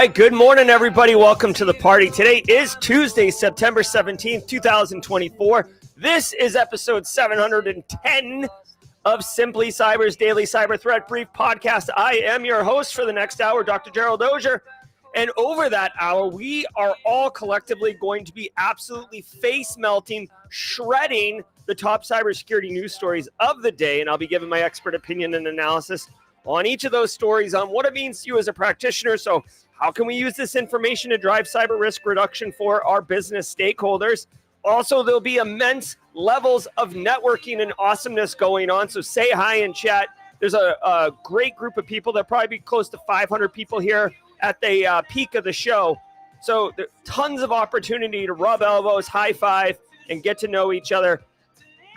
right, good morning, everybody. Welcome to the party. Today is Tuesday, September 17th, 2024. This is episode 710 of Simply Cyber's Daily Cyber Threat Brief podcast. I am your host for the next hour, Dr. Gerald Auger. And over that hour, we are all collectively going to be absolutely face-melting, shredding the top cybersecurity news stories of the day. And I'll be giving my expert opinion and analysis on each of those stories on what it means to you as a practitioner. So how can we use this information to drive cyber risk reduction for our business stakeholders? Also, there'll be immense levels of networking and awesomeness going on. So say hi in chat. There's a great group of people. There'll probably be close to 500 people here at the peak of the show. So there's tons of opportunity to rub elbows, high five, and get to know each other.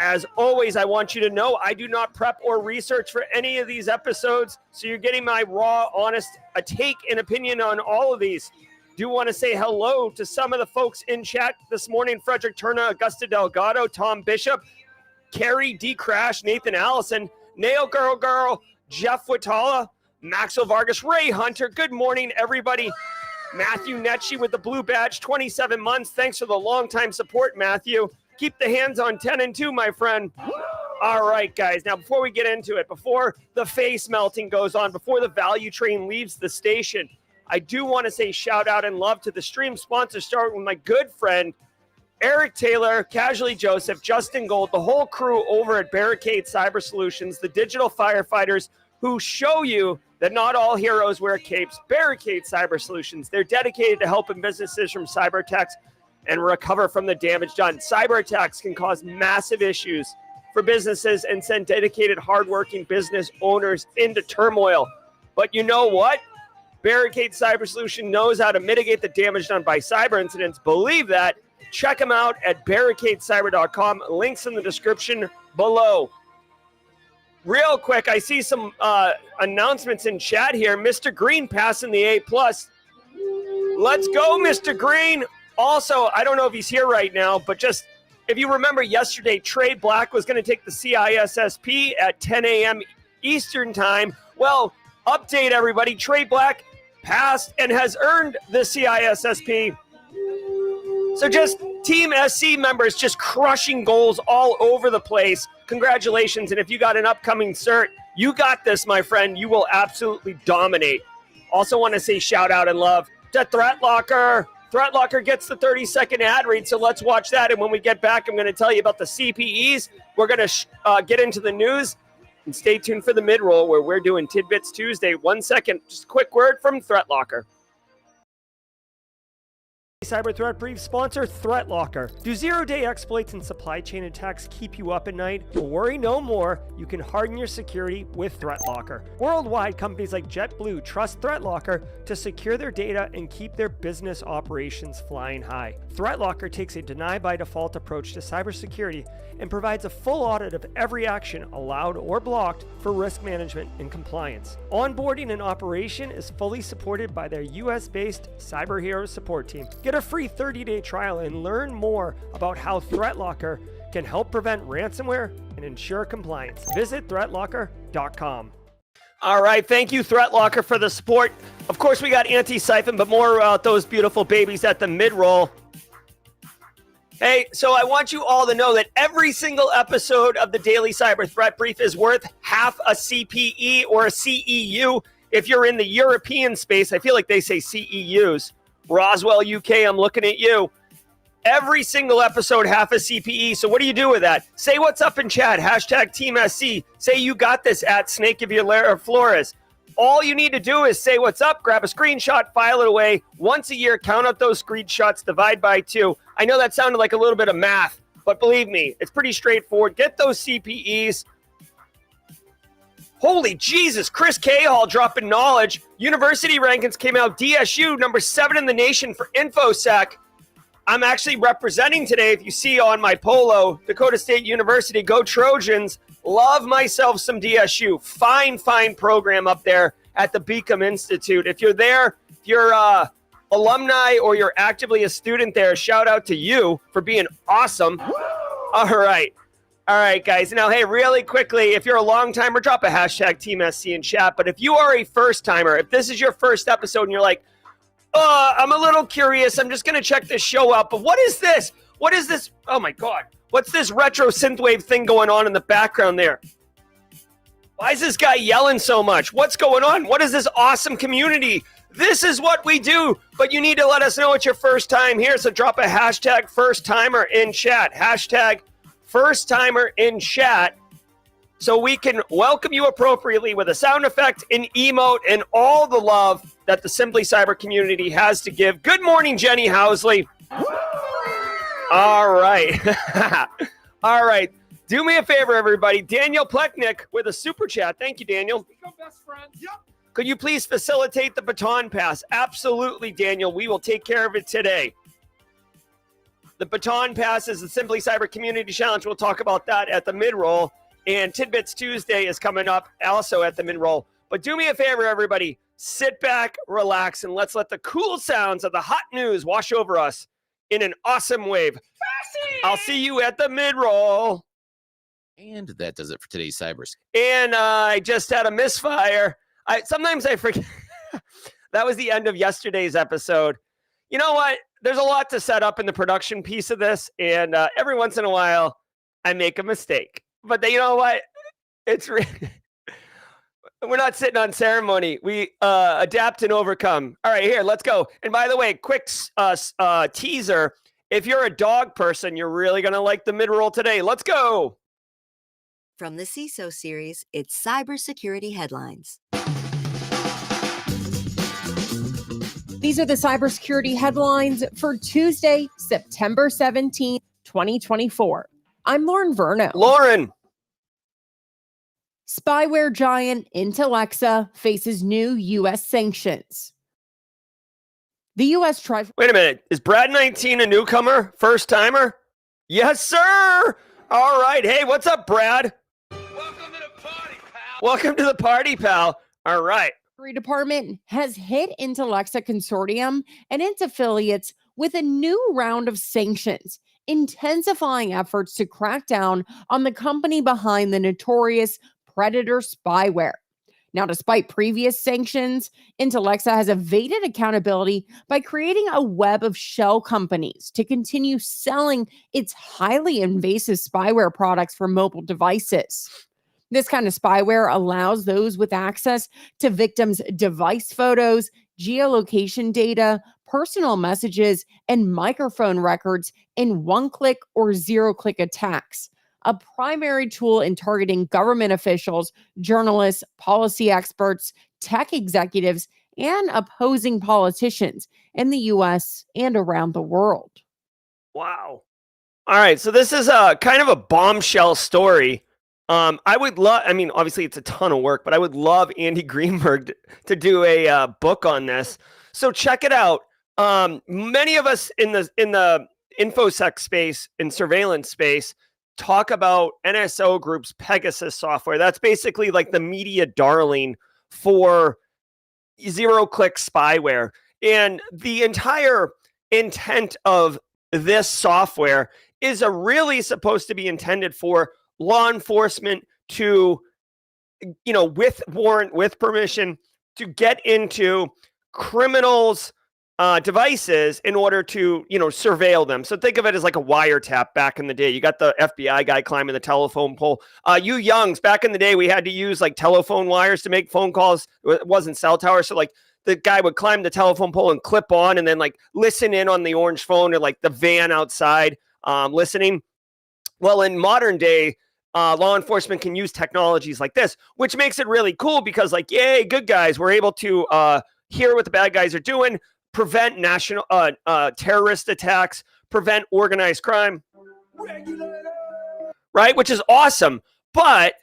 As always, I want you to know I do not prep or research for any of these episodes, so you're getting my raw, honest take and opinion on all of these. Do want to say hello to some of the folks in chat this morning: Frederick Turner, Augusta Delgado, Tom Bishop, Carrie D. Crash, Nathan Allison, Nail Girl, Jeff Wittala, Maxwell Vargas, Ray Hunter. Good morning, everybody. Matthew Netchi with the blue badge, 27 months. Thanks for the long-time support, Matthew. Keep the hands on 10 and 2, my friend. All right, guys. Now, before we get into it, before the face melting goes on, before the value train leaves the station, I do want to say shout out and love to the stream sponsors, starting with my good friend, Eric Taylor, Casually Joseph, Justin Gold, the whole crew over at Barricade Cyber Solutions, the digital firefighters who show you that not all heroes wear capes. Barricade Cyber Solutions, they're dedicated to helping businesses from cyber attacks and recover from the damage done. Cyber attacks can cause massive issues for businesses and send dedicated, hardworking business owners into turmoil. But you know what? Barricade Cyber Solution knows how to mitigate the damage done by cyber incidents. Believe that. Check them out at barricadecyber.com. Links in the description below. Real quick, I see some announcements in chat here. Mr. Green passing the A+. Let's go, Mr. Green. Also, I don't know if he's here right now, but just if you remember yesterday, Trey Black was going to take the CISSP at 10 a.m. Eastern time. Well, update everybody. Trey Black passed and has earned the CISSP. So just Team SC members just crushing goals all over the place. Congratulations. And if you got an upcoming cert, you got this, my friend. You will absolutely dominate. Also want to say shout out and love to Threat Locker. Threat Locker gets the 30-second ad read, so let's watch that. And when we get back, I'm going to tell you about the CPEs. We're going to get into the news. And stay tuned for the mid-roll where we're doing Tidbits Tuesday. 1 second, just a quick word from Threat Locker. Cyber Threat Brief sponsor, Threat Locker. Do zero-day exploits and supply chain attacks keep you up at night? Well, worry no more. You can harden your security with Threat Locker. Worldwide, companies like JetBlue trust Threat Locker to secure their data and keep their business operations flying high. Threat Locker takes a deny-by-default approach to cybersecurity and provides a full audit of every action allowed or blocked for risk management and compliance. Onboarding and operation is fully supported by their US-based Cyber Heroes support team. Get a free 30-day trial and learn more about how Threat Locker can help prevent ransomware and ensure compliance. Visit threatlocker.com. All right, thank you, Threat Locker, for the support. Of course, we got Antisyphon, but more about those beautiful babies at the mid-roll. Hey, so I want you all to know that every single episode of the Daily Cyber Threat Brief is worth half a CPE or a CEU. If you're in the European space, I feel like they say CEUs. Roswell, UK, I'm looking at you. Every single episode, half a CPE. So what do you do with that? Say what's up in chat. Hashtag Team SC. Say you got this at Snake of Your Flores. All you need to do is say what's up, grab a screenshot, file it away. Once a year, count out those screenshots, divide by 2. I know that sounded like a little bit of math, but believe me, it's pretty straightforward. Get those CPEs. Holy Jesus, Chris Cahill dropping knowledge. University rankings came out. DSU, number 7 in the nation for InfoSec. I'm actually representing today, if you see on my polo, Dakota State University. Go Trojans. Love myself some DSU. Fine program up there at the Beacom Institute. If you're there, if you're alumni or you're actively a student there, shout out to you for being awesome. All right, guys. Now, hey, really quickly, if you're a long-timer, drop a hashtag Team SC in chat. But if you are a first-timer, if this is your first episode and you're like, I'm a little curious. I'm just going to check this show out. But what is this? What is this? Oh, my God. What's this retro synthwave thing going on in the background there? Why is this guy yelling so much? What's going on? What is this awesome community? This is what we do. But you need to let us know it's your first time here. So drop a hashtag first timer in chat. Hashtag first timer in chat. So we can welcome you appropriately with a sound effect, an emote, and all the love that the Simply Cyber community has to give. Good morning, Jenny Housley. All right. All right. Do me a favor, everybody. Daniel Plechnik with a super chat. Thank you, Daniel. Become best friends. Yep. Could you please facilitate the baton pass? Absolutely, Daniel. We will take care of it today. The baton pass is the Simply Cyber Community Challenge. We'll talk about that at the mid-roll. And Tidbits Tuesday is coming up also at the mid-roll. But do me a favor, everybody. Sit back, relax, and let's let the cool sounds of the hot news wash over us in an awesome wave. I'll see you at the mid-roll. And that does it for today's Cybers. And I just had a misfire. Sometimes I forget. That was the end of yesterday's episode. You know what? There's a lot to set up in the production piece of this. And every once in a while, I make a mistake. But you know what? It's we're not sitting on ceremony. We adapt and overcome. All right, here, let's go. And by the way, quick teaser. If you're a dog person, you're really going to like the mid-roll today. Let's go. From the CISO series, it's cybersecurity headlines. These are the cybersecurity headlines for Tuesday, September 17th, 2024. I'm Lauren Verno. Lauren. Spyware giant Intellexa faces new U.S. sanctions. The U.S. tried... Wait a minute. Is Brad 19 a newcomer? First timer? Yes, sir. All right. Hey, what's up, Brad? Welcome to the party, pal. Welcome to the party, pal. All right. Department has hit Intellexa Consortium and its affiliates with a new round of sanctions, intensifying efforts to crack down on the company behind the notorious predator spyware. Now, despite previous sanctions, Intellexa has evaded accountability by creating a web of shell companies to continue selling its highly invasive spyware products for mobile devices. This kind of spyware allows those with access to victims' device photos, geolocation data, personal messages, and microphone records in one-click or zero-click attacks, a primary tool in targeting government officials, journalists, policy experts, tech executives, and opposing politicians in the U.S. and around the world. Wow. All right, so this is a kind of a bombshell story. Obviously it's a ton of work, but I would love Andy Greenberg to do a book on this. So check it out. Many of us in the infosec space and surveillance space talk about NSO Group's Pegasus software. That's basically like the media darling for zero-click spyware. And the entire intent of this software is really supposed to be intended for law enforcement to, with warrant, with permission, to get into criminals' devices in order to, surveil them. So think of it as like a wiretap back in the day. You got the FBI guy climbing the telephone pole. You youngs, back in the day, we had to use like telephone wires to make phone calls. It wasn't cell towers. So like the guy would climb the telephone pole and clip on and then like listen in on the orange phone or like the van outside listening. Well, in modern day, law enforcement can use technologies like this, which makes it really cool because like, yay, good guys, we're able to hear what the bad guys are doing, prevent national terrorist attacks, prevent organized crime, right? Which is awesome. But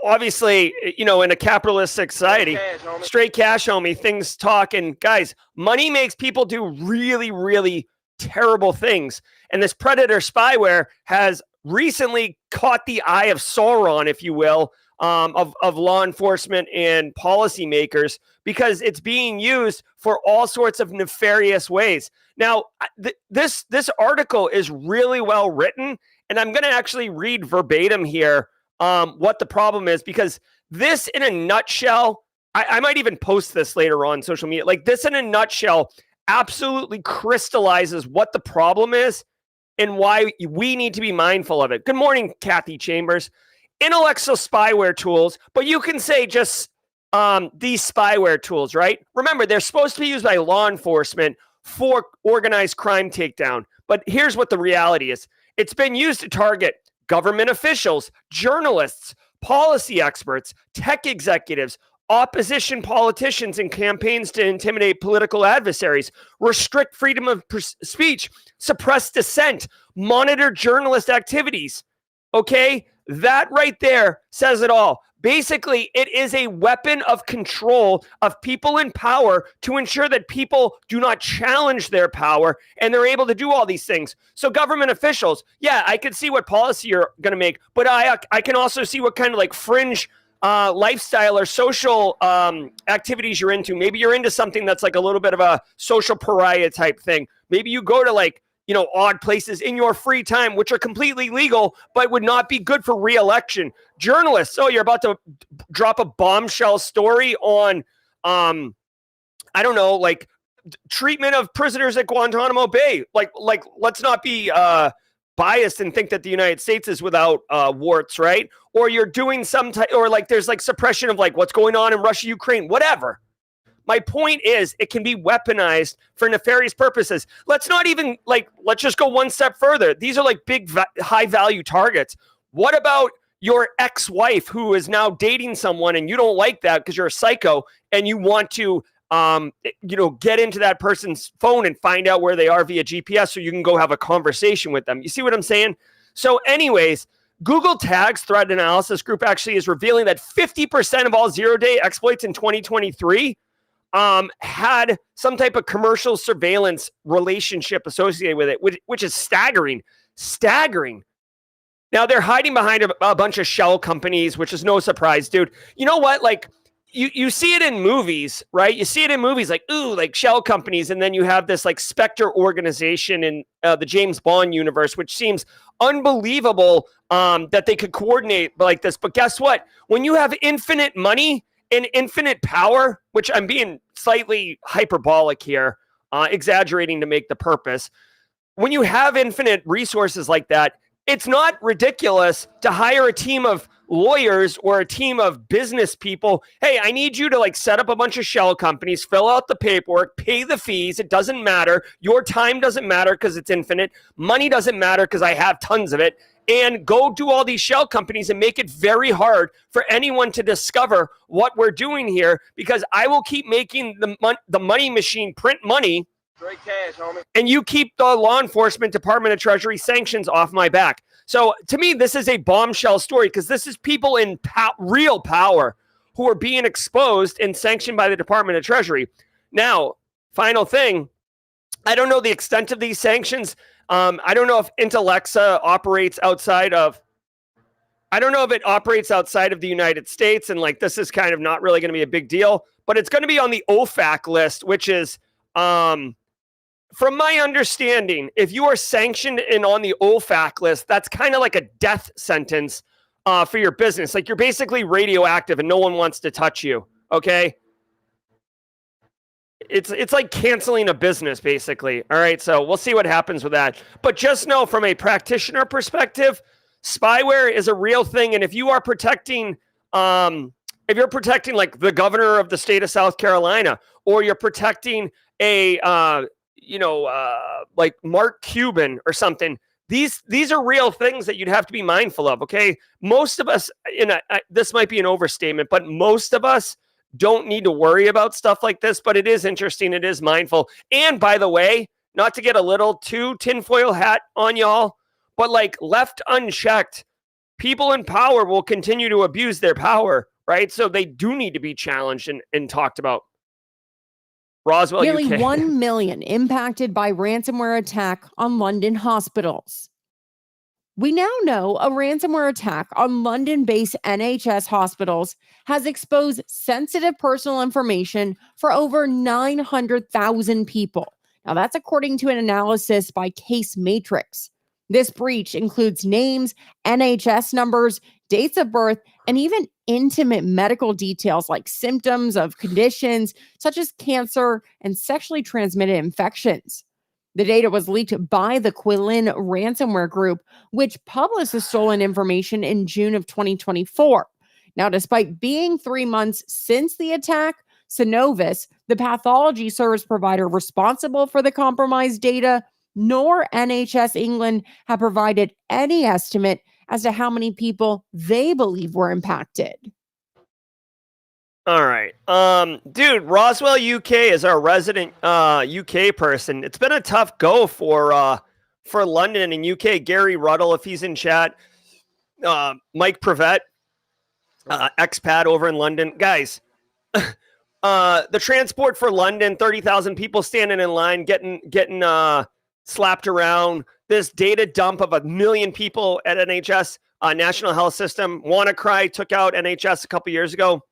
obviously, in a capitalistic society, straight cash, homie, things talk. And guys, money makes people do really, really terrible things. And this predator spyware has recently caught the eye of Sauron, if you will, of law enforcement and policymakers, because it's being used for all sorts of nefarious ways. Now, this article is really well written, and I'm going to actually read verbatim here what the problem is, because this, in a nutshell, I might even post this later on social media. Like this in a nutshell absolutely crystallizes what the problem is and why we need to be mindful of it. Good morning, Kathy Chambers. Intellexa spyware tools, but you can say just these spyware tools, right? Remember, they're supposed to be used by law enforcement for organized crime takedown. But here's what the reality is. It's been used to target government officials, journalists, policy experts, tech executives, opposition politicians in campaigns to intimidate political adversaries, restrict freedom of speech, suppress dissent, monitor journalist activities. Okay? That right there says it all. Basically, it is a weapon of control of people in power to ensure that people do not challenge their power and they're able to do all these things. So government officials, yeah, I can see what policy you're going to make, but I can also see what kind of like fringe lifestyle or social activities you're into. Maybe you're into something that's like a little bit of a social pariah type thing. Maybe you go to like, odd places in your free time, which are completely legal, but would not be good for re-election. Journalists, you're about to drop a bombshell story on, I don't know, like treatment of prisoners at Guantanamo Bay. Like let's not be biased and think that the United States is without warts, right? Or you're doing some type, or like there's like suppression of like what's going on in Russia, Ukraine, whatever. My point is it can be weaponized for nefarious purposes. Let's not even let's just go one step further. These are like big, high value targets. What about your ex-wife who is now dating someone and you don't like that because you're a psycho and you want to, get into that person's phone and find out where they are via GPS so you can go have a conversation with them. You see what I'm saying? So anyways, Google Tags threat analysis group actually is revealing that 50% of all zero-day exploits in 2023 had some type of commercial surveillance relationship associated with it, which is staggering. Now, they're hiding behind a bunch of shell companies, which is no surprise, dude. You know what? Like, you see it in movies, right? You see it in movies like, ooh, like shell companies, and then you have this like Spectre organization in the James Bond universe, which seems unbelievable that they could coordinate like this. But guess what? When you have infinite money and infinite power, which I'm being slightly hyperbolic here, exaggerating to make the purpose. When you have infinite resources like that, it's not ridiculous to hire a team of lawyers or a team of business people. Hey, I need you to like set up a bunch of shell companies, fill out the paperwork, pay the fees. It doesn't matter. Your time doesn't matter because it's infinite. Money doesn't matter because I have tons of it. And go do all these shell companies and make it very hard for anyone to discover what we're doing here, because I will keep making the money machine print money. Straight cash, homie. And you keep the law enforcement, Department of Treasury sanctions off my back. So to me, this is a bombshell story because this is people in real power who are being exposed and sanctioned by the Department of Treasury. Now, final thing, I don't know the extent of these sanctions. I don't know if Intellexa operates outside of, I don't know if it operates outside of the United States, and like this is kind of not really going to be a big deal, but it's going to be on the OFAC list, which is, from my understanding, if you are sanctioned and on the OFAC list, that's kind of like a death sentence for your business. Like you're basically radioactive and no one wants to touch you, okay? It's like canceling a business, basically. All right, so we'll see what happens with that. But just know from a practitioner perspective, spyware is a real thing. And if you are protecting, if you're protecting like the governor of the state of South Carolina, or you're protecting a, like Mark Cuban or something, these are real things that you'd have to be mindful of, okay? Most of us, this might be an overstatement, but most of us don't need to worry about stuff like this, but it is interesting. It is mindful. And by the way, not to get a little too tinfoil hat on y'all, but like left unchecked, people in power will continue to abuse their power, right? So they do need to be challenged and talked about. Roswell, Nearly UK. 1 million impacted by ransomware attack on London hospitals. We now know a ransomware attack on London-based NHS hospitals has exposed sensitive personal information for over 900,000 people. Now, that's according to an analysis by Case Matrix. This breach includes names, NHS numbers, dates of birth, and even intimate medical details like symptoms of conditions such as cancer and sexually transmitted infections. The data was leaked by the Quilin ransomware group, which published the stolen information in June of 2024. Now, despite being 3 months since the attack, Synovus, the pathology service provider responsible for the compromised data, nor NHS England have provided any estimate as to how many people they believe were impacted. All right. Dude, Roswell, UK is our resident UK person. It's been a tough go for London and UK. Gary Ruddle, if he's in chat. Mike Prevet, expat over in London. Guys, the transport for London, 30,000 people standing in line, getting slapped around. This data dump of 1 million people at NHS, National Health System. WannaCry took out NHS a couple years ago.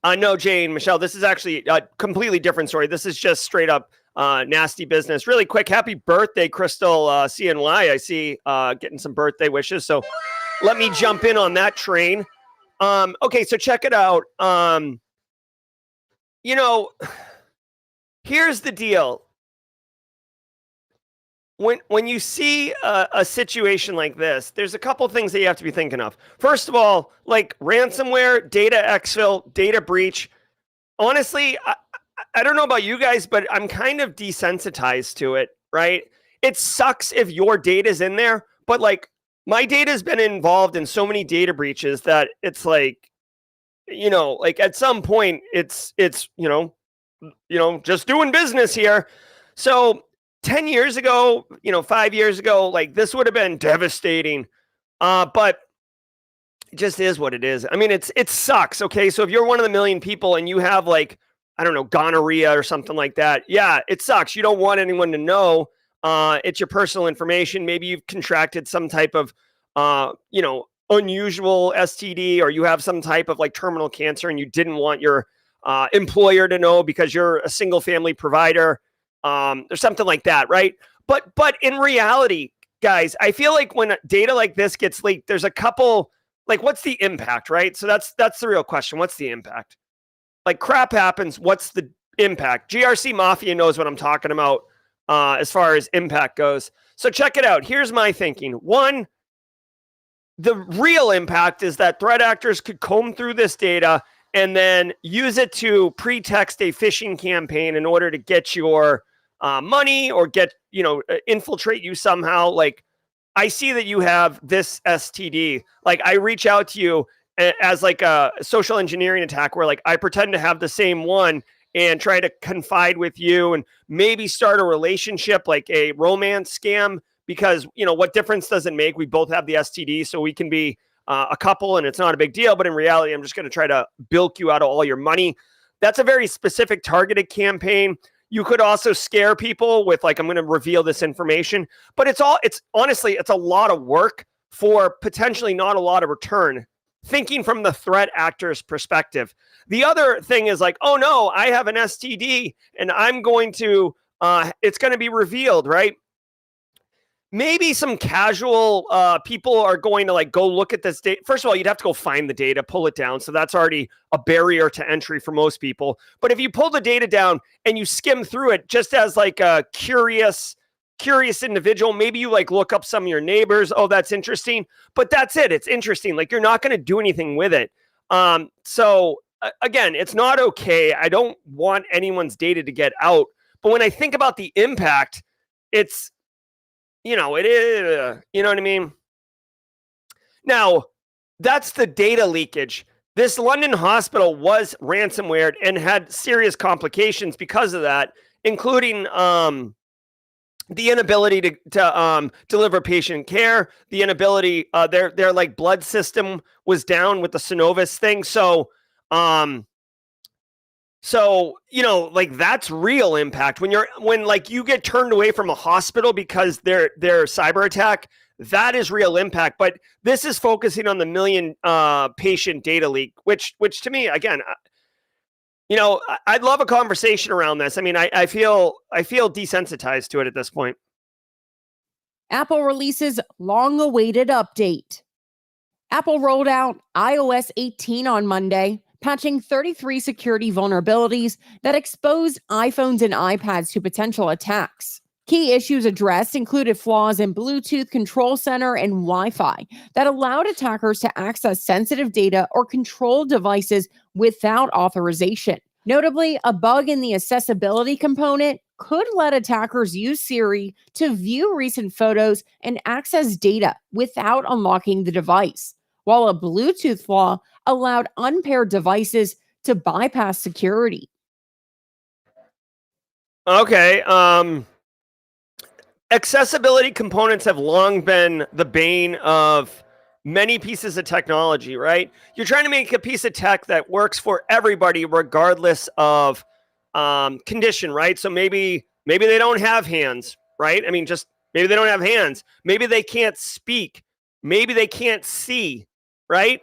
No, Jane, Michelle, this is actually a completely different story. This is just straight up nasty business. Really quick, happy birthday, Crystal CNY. I see getting some birthday wishes. So let me jump in on that train. Okay, so check it out. Here's the deal. When you see a situation like this, there's a couple things that you have to be thinking of. First of all, like ransomware, data exfil, data breach. Honestly, I don't know about you guys, but I'm kind of desensitized to it, right? It sucks if your data is in there, but like my data has been involved in so many data breaches that it's like, like at some point it's just doing business here. So 10 years ago, 5 years ago, like this would have been devastating. But it just is what it is. I mean, it sucks. Okay. So if you're one of the million people and you have like, I don't know, gonorrhea or something like that. Yeah, it sucks. You don't want anyone to know. It's your personal information. Maybe you've contracted some type of, unusual STD, or you have some type of like terminal cancer and you didn't want your employer to know because you're a single family provider. Or something like that, right? But in reality, guys, I feel like when data like this gets leaked, there's a couple, like, what's the impact, right? So that's the real question. What's the impact? Like crap happens. What's the impact? GRC Mafia knows what I'm talking about as far as impact goes. So check it out. Here's my thinking. One, the real impact is that threat actors could comb through this data and then use it to pretext a phishing campaign in order to get your money or infiltrate you somehow. Like, I see that you have this STD. Like, I reach out to you as like a social engineering attack where like I pretend to have the same one and try to confide with you and maybe start a relationship, like a romance scam, because, what difference does it make? We both have the STD, so we can be a couple and it's not a big deal. But in reality, I'm just going to try to bilk you out of all your money. That's a very specific targeted campaign. You could also scare people with like, I'm going to reveal this information, but it's honestly, it's a lot of work for potentially not a lot of return, thinking from the threat actor's perspective. The other thing is like, oh no, I have an STD and I'm going to, it's going to be revealed, right? Maybe some casual people are going to like go look at this data. First of all, you'd have to go find the data, pull it down. So that's already a barrier to entry for most people. But if you pull the data down and you skim through it just as like a curious individual, maybe you like look up some of your neighbors. Oh, that's interesting. But that's it. It's interesting. Like, you're not going to do anything with it. So again, it's not okay. I don't want anyone's data to get out. But when I think about the impact, it's, it is, you know what I mean? Now, that's the data leakage. This London hospital was ransomware and had serious complications because of that, including the inability to deliver patient care, the inability, their like blood system was down with the Synovus thing. So, like, that's real impact when like you get turned away from a hospital because their cyber attack, that is real impact. But this is focusing on the million patient data leak, which to me, again, I'd love a conversation around this. I mean, I feel desensitized to it at this point. Apple releases long-awaited update. Apple rolled out iOS 18 on Monday, patching 33 security vulnerabilities that expose iPhones and iPads to potential attacks. Key issues addressed included flaws in Bluetooth Control Center and Wi-Fi that allowed attackers to access sensitive data or control devices without authorization. Notably, a bug in the accessibility component could let attackers use Siri to view recent photos and access data without unlocking the device, while a Bluetooth flaw allowed unpaired devices to bypass security. Okay. Accessibility components have long been the bane of many pieces of technology, right? You're trying to make a piece of tech that works for everybody, regardless of condition, right? So maybe they don't have hands, right? I mean, just maybe they don't have hands. Maybe they can't speak. Maybe they can't see, right?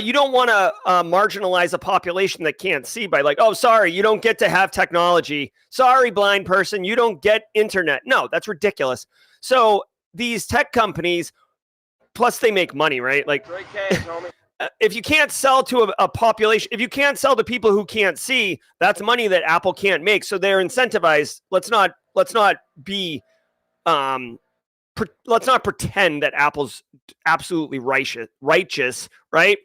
You don't want to marginalize a population that can't see by like, oh, sorry, you don't get to have technology. Sorry, blind person, you don't get internet. No, that's ridiculous. So these tech companies, plus they make money, right? Like, if you can't sell to a population, if you can't sell to people who can't see, that's money that Apple can't make. So they're incentivized. Let's not pretend that Apple's absolutely righteous, right?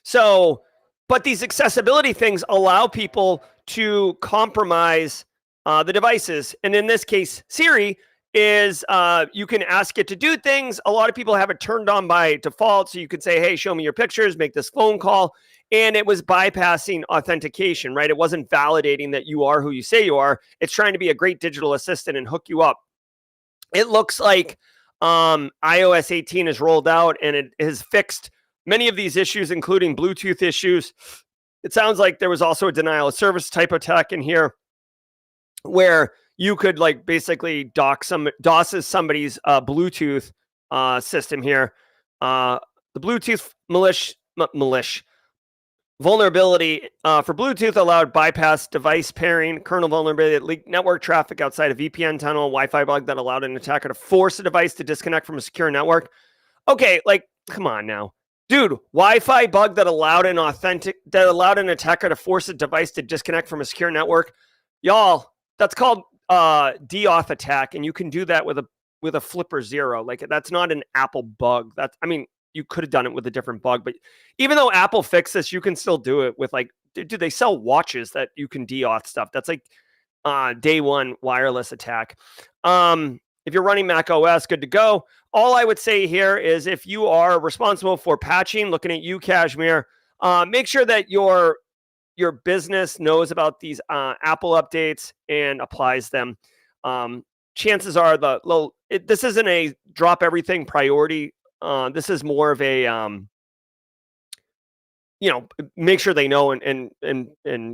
So, but these accessibility things allow people to compromise the devices. And in this case, Siri is you can ask it to do things. A lot of people have it turned on by default. So you could say, hey, show me your pictures, make this phone call. And it was bypassing authentication, right? It wasn't validating that you are who you say you are. It's trying to be a great digital assistant and hook you up. It looks like iOS 18 is rolled out and it has fixed many of these issues, including Bluetooth issues. It sounds like there was also a denial of service type attack in here where you could like basically DOS somebody's Bluetooth system here. The Bluetooth malicious vulnerability for Bluetooth allowed bypass device pairing, kernel vulnerability that leaked network traffic outside a VPN tunnel, Wi-Fi bug that allowed an attacker to force a device to disconnect from a secure network. Okay, like, come on now. Dude, Wi-Fi bug that allowed an attacker to force a device to disconnect from a secure network. Y'all, that's called DAuth attack, and you can do that with a flipper zero. Like, that's not an Apple bug. You could have done it with a different bug, but even though Apple fixed this, you can still do it with like, dude, they sell watches that you can DAuth stuff. That's like day one wireless attack. If you're running Mac OS, good to go. All I would say here is if you are responsible for patching, looking at you, Kashmir, make sure that your business knows about these Apple updates and applies them. Chances are this isn't a drop everything priority. This is more of a, make sure they know and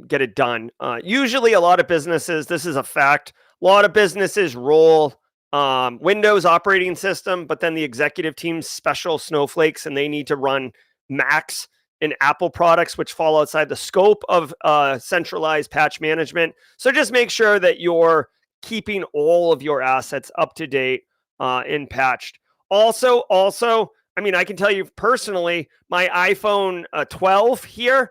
get it done. Usually a lot of businesses, this is a fact, a lot of businesses roll Windows operating system, but then the executive team's special snowflakes and they need to run Macs and Apple products, which fall outside the scope of centralized patch management. So just make sure that you're keeping all of your assets up to date and patched. Also, I can tell you personally, my iPhone 12 here,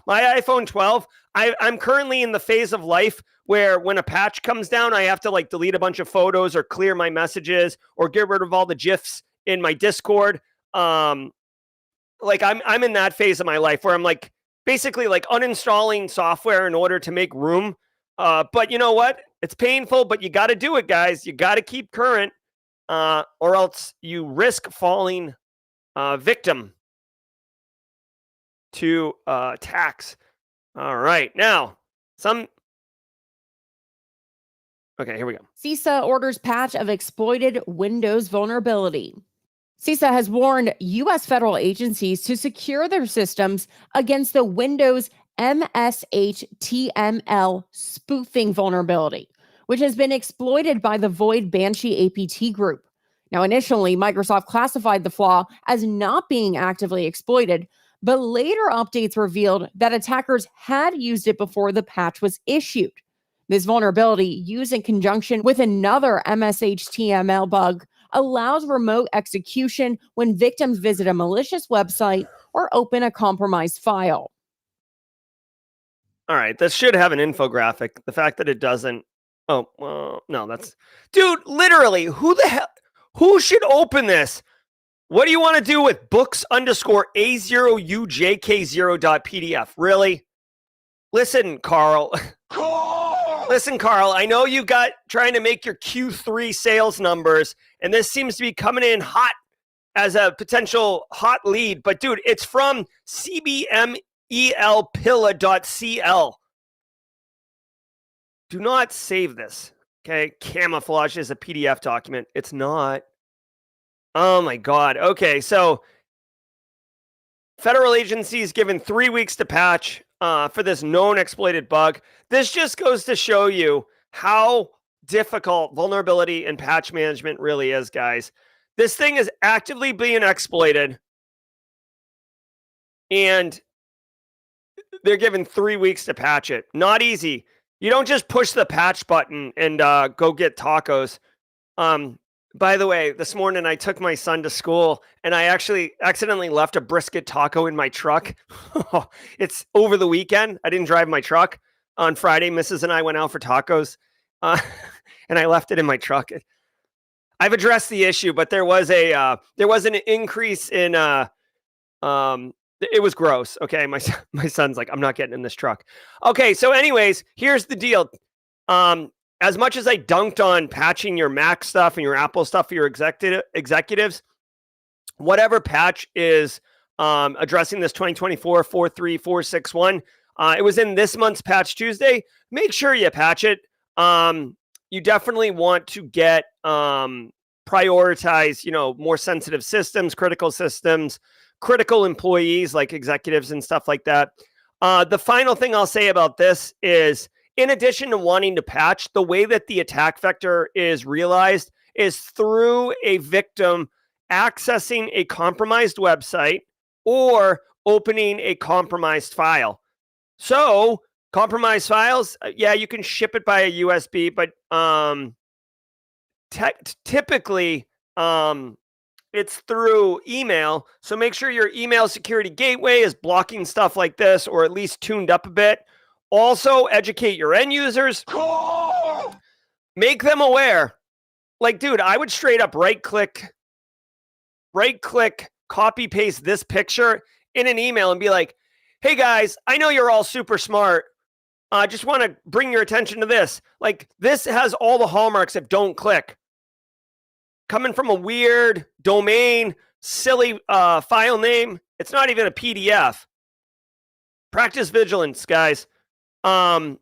my iPhone 12, I'm currently in the phase of life where when a patch comes down, I have to like delete a bunch of photos or clear my messages or get rid of all the GIFs in my Discord. Like I'm in that phase of my life where I'm like basically like uninstalling software in order to make room. But you know what? It's painful, but you got to do it, guys. You got to keep current. Or else you risk falling victim to attacks. All right. Now, okay, here we go. CISA orders patch of exploited Windows vulnerability. CISA has warned U.S. federal agencies to secure their systems against the Windows MSHTML spoofing vulnerability, which has been exploited by the Void Banshee APT group. Now, initially, Microsoft classified the flaw as not being actively exploited, but later updates revealed that attackers had used it before the patch was issued. This vulnerability, used in conjunction with another MSHTML bug, allows remote execution when victims visit a malicious website or open a compromised file. All right, this should have an infographic. The fact that it doesn't. Oh, well, no, that's. Dude, literally, who the hell? Who should open this? What do you want to do with books_A0UJK0.pdf? Really? Listen, Carl. Listen, Carl, I know you got trying to make your Q3 sales numbers, and this seems to be coming in hot as a potential hot lead. But, dude, it's from cbmelpilla.cl. Do not save this, okay? Camouflage is a PDF document. It's not. Oh, my God. Okay, so federal agencies given 3 weeks to patch for this known exploited bug. This just goes to show you how difficult vulnerability and patch management really is, guys. This thing is actively being exploited, and they're given 3 weeks to patch it. Not easy. You don't just push the patch button and go get tacos. By the way, this morning I took my son to school and I actually accidentally left a brisket taco in my truck. It's over the weekend. I didn't drive my truck. On Friday, Mrs. and I went out for tacos and I left it in my truck. I've addressed the issue, but there was an increase in it was gross. Okay, my son's like, I'm not getting in this truck. Okay, so anyways, here's the deal. As much as I dunked on patching your Mac stuff and your Apple stuff for your executives, whatever patch is addressing this 2024 43461, it was in this month's Patch Tuesday. Make sure you patch it. You definitely want to get prioritize, more sensitive systems, critical employees like executives and stuff like that. The final thing I'll say about this is, in addition to wanting to patch, the way that the attack vector is realized is through a victim accessing a compromised website or opening a compromised file. So compromised files, yeah, you can ship it by a USB, but typically it's through email. So make sure your email security gateway is blocking stuff like this, or at least tuned up a bit. Also, educate your end users. Make them aware. Like, dude, I would straight up right click, copy paste this picture in an email and be like, hey guys, I know you're all super smart. I just want to bring your attention to this. Like, this has all the hallmarks of don't click. Coming from a weird domain, silly file name. It's not even a PDF. Practice vigilance, guys. And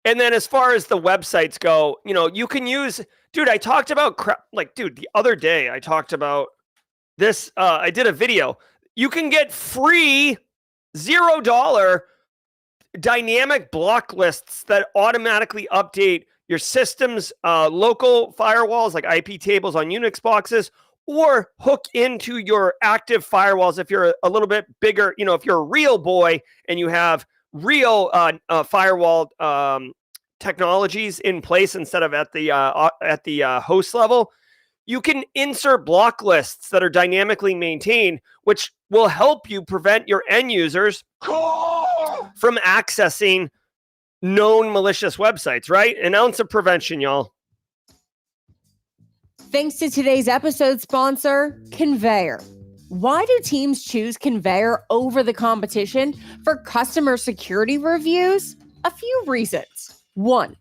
then as far as the websites go, you can use, dude, I talked about the other day I talked about this. I did a video. You can get free $0 dynamic block lists that automatically update your system's local firewalls, like IP tables on Unix boxes, or hook into your active firewalls if you're a little bit bigger, if you're a real boy and you have real firewall technologies in place instead of at the host level. You can insert block lists that are dynamically maintained, which will help you prevent your end users from accessing known malicious websites, right? An ounce of prevention, y'all. Thanks to today's episode sponsor, Conveyor. Why do teams choose Conveyor over the competition for customer security reviews? A few reasons. 1,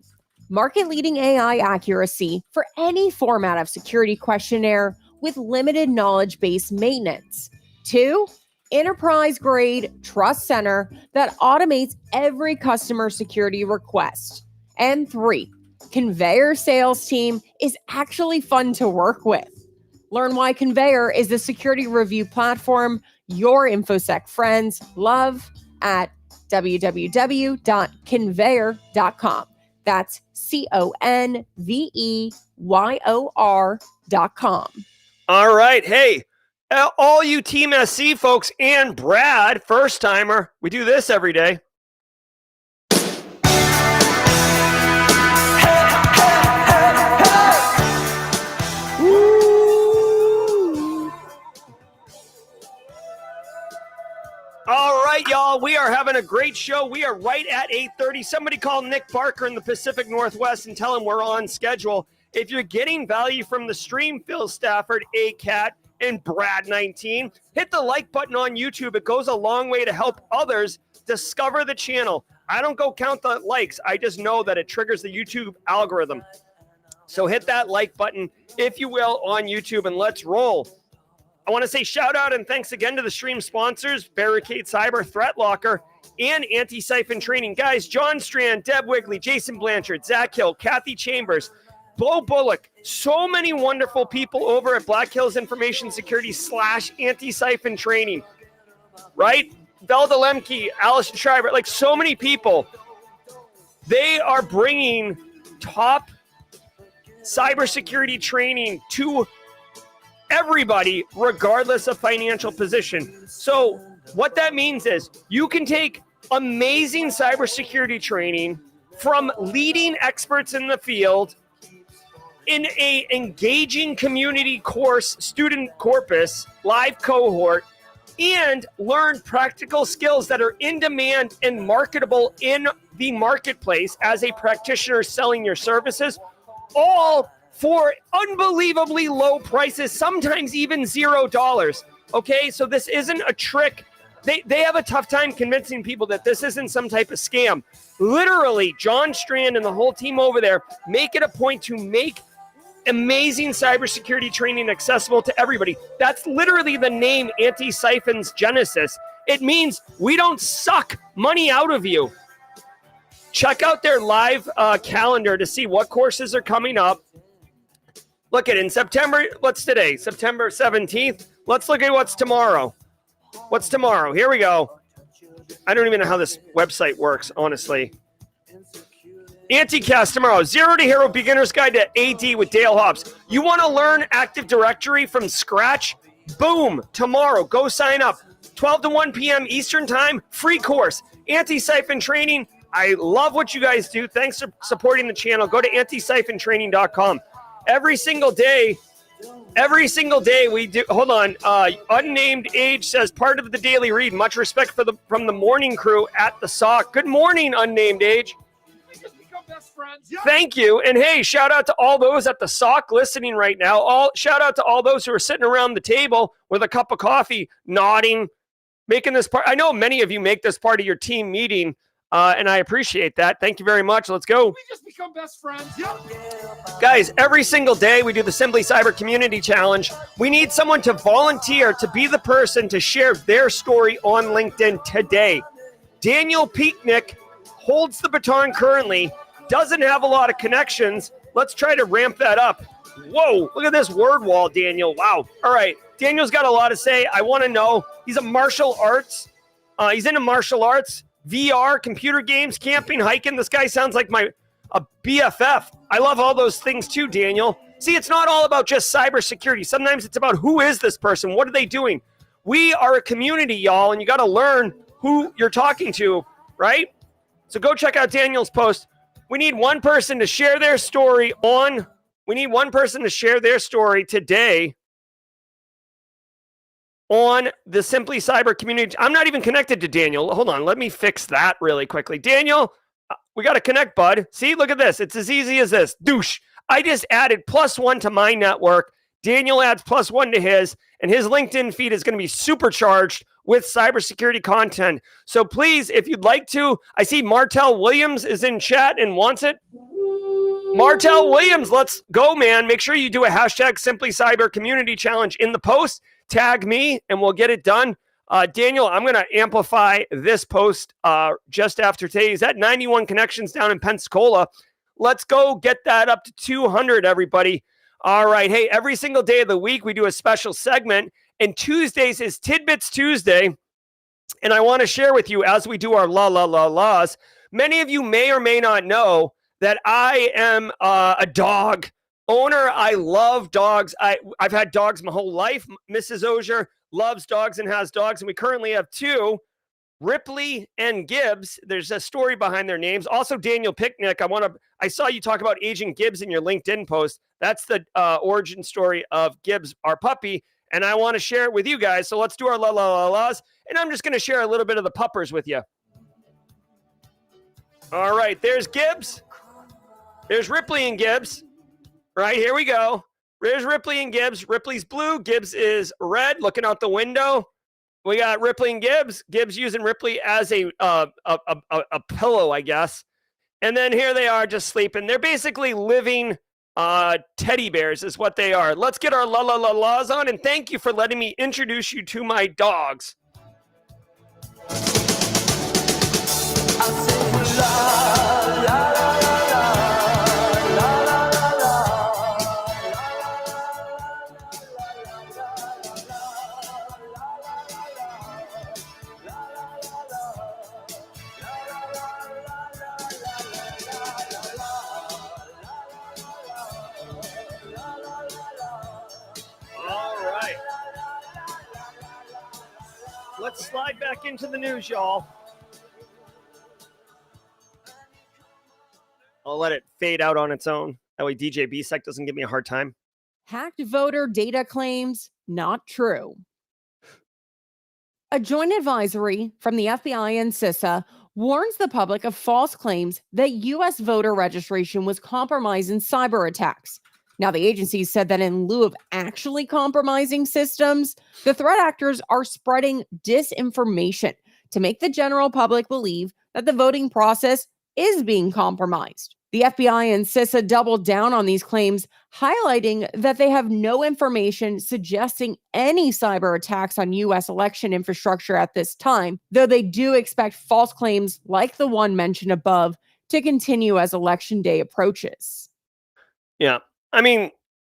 market-leading AI accuracy for any format of security questionnaire with limited knowledge-based maintenance. 2, enterprise-grade trust center that automates every customer security request. And 3, Conveyor sales team is actually fun to work with. Learn why Conveyor is the security review platform your InfoSec friends love at www.conveyor.com. That's CONVEYOR.com. All right. Hey, all you Team SC folks and Brad, first timer, we do this every day. are having a great show. We are right at 8:30. Somebody call Nick Barker in the Pacific Northwest and tell him we're on schedule. If you're getting value from the stream, Phil Stafford, ACAT, and Brad19, hit the like button on YouTube. It goes a long way to help others discover the channel. I don't go count the likes. I just know that it triggers the YouTube algorithm. So hit that like button, if you will, on YouTube, and let's roll. I want to say shout out and thanks again to the stream sponsors, Barricade Cyber, Threat Locker, and Antisyphon Training. Guys, John Strand, Deb Wigley, Jason Blanchard, Zach Hill, Kathy Chambers, Bo Bullock, so many wonderful people over at Black Hills Information Security / Antisyphon Training, right? Velda Lemke, Allison Schreiber, like so many people. They are bringing top cybersecurity training to everybody, regardless of financial position. So what that means is you can take amazing cybersecurity training from leading experts in the field in a engaging community course, student corpus, live cohort, and learn practical skills that are in demand and marketable in the marketplace as a practitioner selling your services, all for unbelievably low prices, sometimes even $0. Okay, so this isn't a trick. They have a tough time convincing people that this isn't some type of scam. Literally, John Strand and the whole team over there make it a point to make amazing cybersecurity training accessible to everybody. That's literally the name Antisyphon's genesis. It means we don't suck money out of you. Check out their live calendar to see what courses are coming up. Look at in September, what's today? September 17th. Let's look at what's tomorrow. What's tomorrow? Here we go. I don't even know how this website works, honestly. Anticast tomorrow. Zero to Hero Beginner's Guide to AD with Dale Hobbs. You want to learn Active Directory from scratch? Boom. Tomorrow. Go sign up. 12 to 1 p.m. Eastern Time. Free course. Antisyphon Training. I love what you guys do. Thanks for supporting the channel. Go to antisyphontraining.com. Every single day we do. Hold on. Unnamed Age says part of the daily read. Much respect from the morning crew at the SOC. Good morning, Unnamed Age. Best friends. Thank you. And hey, shout out to all those at the SOC listening right now. Shout out to all those who are sitting around the table with a cup of coffee, nodding, making this part. I know many of you make this part of your team meeting, and I appreciate that. Thank you very much. Let's go. We just become best friends. Yep. Guys, every single day we do the Simply Cyber Community Challenge. We need someone to volunteer to be the person to share their story on LinkedIn today. Daniel Peeknick holds the baton currently. Doesn't have a lot of connections. Let's try to ramp that up. Whoa, look at this word wall, Daniel. Wow. All right, Daniel's got a lot to say. I want to know. He's a martial arts. He's into martial arts, VR, computer games, camping, hiking. This guy sounds like a BFF. I love all those things too, Daniel. See, it's not all about just cybersecurity. Sometimes it's about who is this person? What are they doing? We are a community, y'all, and you got to learn who you're talking to, right? So go check out Daniel's post. We need one person to share their story today on the Simply Cyber community. I'm not even connected to Daniel. Hold on. Let me fix that really quickly. Daniel, we got to connect, bud. See, look at this. It's as easy as this. Douche. I just added +1 to my network. Daniel adds +1 to his, and his LinkedIn feed is going to be supercharged with cybersecurity content. So please, if you'd like to, I see Martell Williams is in chat and wants it. Martell Williams, let's go, man. Make sure you do a hashtag Simply Cyber Community Challenge in the post. Tag me, and we'll get it done. Daniel, I'm going to amplify this post just after today. He's at 91 connections down in Pensacola. Let's go get that up to 200, everybody. All right. Hey, every single day of the week, we do a special segment. And Tuesdays is Tidbits Tuesday. And I want to share with you as we do our laws. Many of you may or may not know that I am a dog owner. I love dogs. I've had dogs my whole life. Mrs. Auger loves dogs and has dogs. And we currently have 2, Ripley and Gibbs. There's a story behind their names. Also, Daniel Picnic. I saw you talk about Agent Gibbs in your LinkedIn post. That's the origin story of Gibbs, our puppy. And I want to share it with you guys. So let's do our laws. And I'm just going to share a little bit of the puppers with you. All right, there's Gibbs. There's Ripley and Gibbs. Right, here we go. There's Ripley and Gibbs. Ripley's blue. Gibbs is red, looking out the window. We got Ripley and Gibbs. Gibbs using Ripley as a pillow, I guess. And then here they are just sleeping. They're basically living teddy bears is what they are. Let's get our la la la laws on, and thank you for letting me introduce you to my dogs. Let's slide back into the news, y'all. I'll let it fade out on its own. That way DJ BSEC doesn't give me a hard time. Hacked voter data claims not true. A joint advisory from the FBI and CISA warns the public of false claims that U.S. voter registration was compromised in cyber attacks. Now, the agency said that in lieu of actually compromising systems, the threat actors are spreading disinformation to make the general public believe that the voting process is being compromised. The FBI and CISA doubled down on these claims, highlighting that they have no information suggesting any cyber attacks on U.S. election infrastructure at this time, though they do expect false claims like the one mentioned above to continue as Election Day approaches. Yeah. I mean,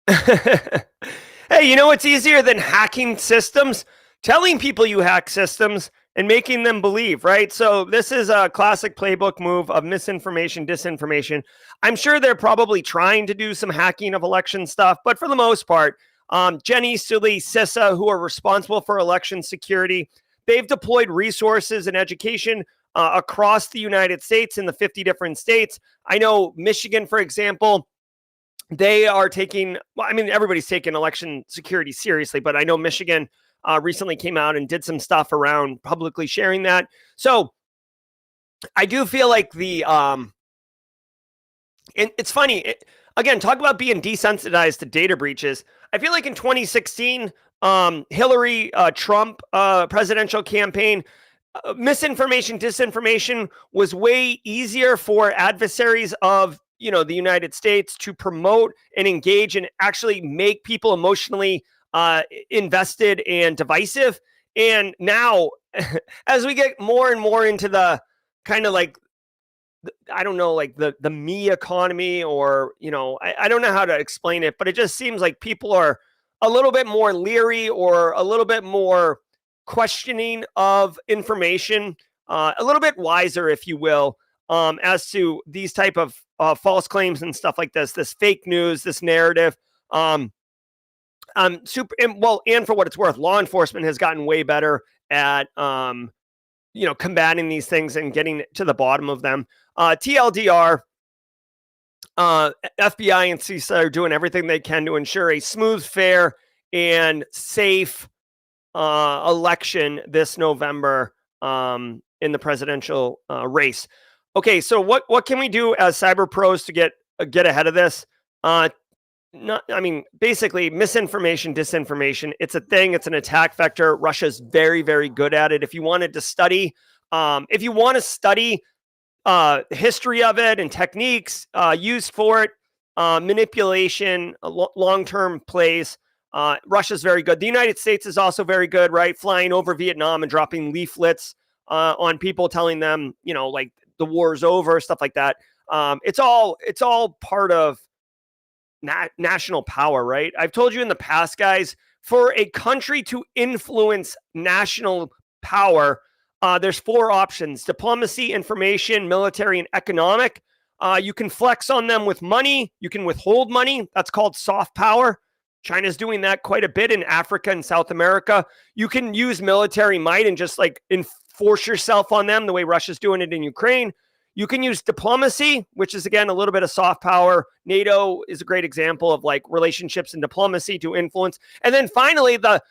hey, you know what's easier than hacking systems? Telling people you hack systems and making them believe, right? So this is a classic playbook move of misinformation, disinformation. I'm sure they're probably trying to do some hacking of election stuff, but for the most part, Jen Easterly, CISA, who are responsible for election security, they've deployed resources and education across the United States in the 50 different states. I know Michigan, for example, they are taking, well, I mean, everybody's taking election security seriously, but I know Michigan recently came out and did some stuff around publicly sharing that. So I do feel like it's funny. Again, talk about being desensitized to data breaches. I feel like in 2016, Hillary Trump presidential campaign, misinformation, disinformation was way easier for adversaries of the United States to promote and engage and actually make people emotionally invested and divisive. And now, as we get more and more into the kind of like, I don't know, like the me economy, or, I don't know how to explain it, but it just seems like people are a little bit more leery or a little bit more questioning of information, a little bit wiser, if you will, as to these type of false claims and stuff like this fake news, this narrative. And for what it's worth, law enforcement has gotten way better at, combating these things and getting to the bottom of them. TLDR, FBI and CISA are doing everything they can to ensure a smooth, fair, and safe election this November in the presidential race. Okay, so what can we do as cyber pros to get ahead of this? Basically misinformation, disinformation. It's a thing. It's an attack vector. Russia's very, very good at it. If you wanted to study, history of it and techniques used for it, manipulation, long-term plays, Russia's very good. The United States is also very good, right? Flying over Vietnam and dropping leaflets on people, telling them, like the war's over, stuff like that. It's all part of national power, right? I've told you in the past, guys, for a country to influence national power, there's 4 options: diplomacy, information, military, and economic. You can flex on them with money. You can withhold money. That's called soft power. China's doing that quite a bit in Africa and South America. You can use military might and just like enforce yourself on them the way Russia's doing it in Ukraine. You can use diplomacy, which is, again, a little bit of soft power. NATO is a great example of like relationships and diplomacy to influence. And then finally, the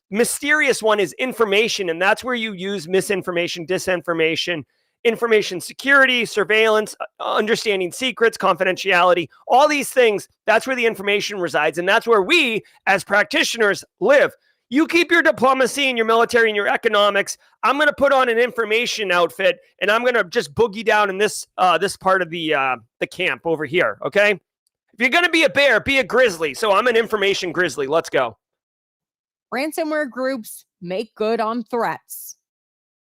mysterious one is information. And that's where you use misinformation, disinformation, information security, surveillance, understanding secrets, confidentiality, all these things. That's where the information resides. And that's where we as practitioners live. You keep your diplomacy and your military and your economics. I'm going to put on an information outfit and I'm going to just boogie down in this part of the camp over here. Okay. If you're going to be a bear, be a grizzly. So I'm an information grizzly. Let's go. Ransomware groups make good on threats.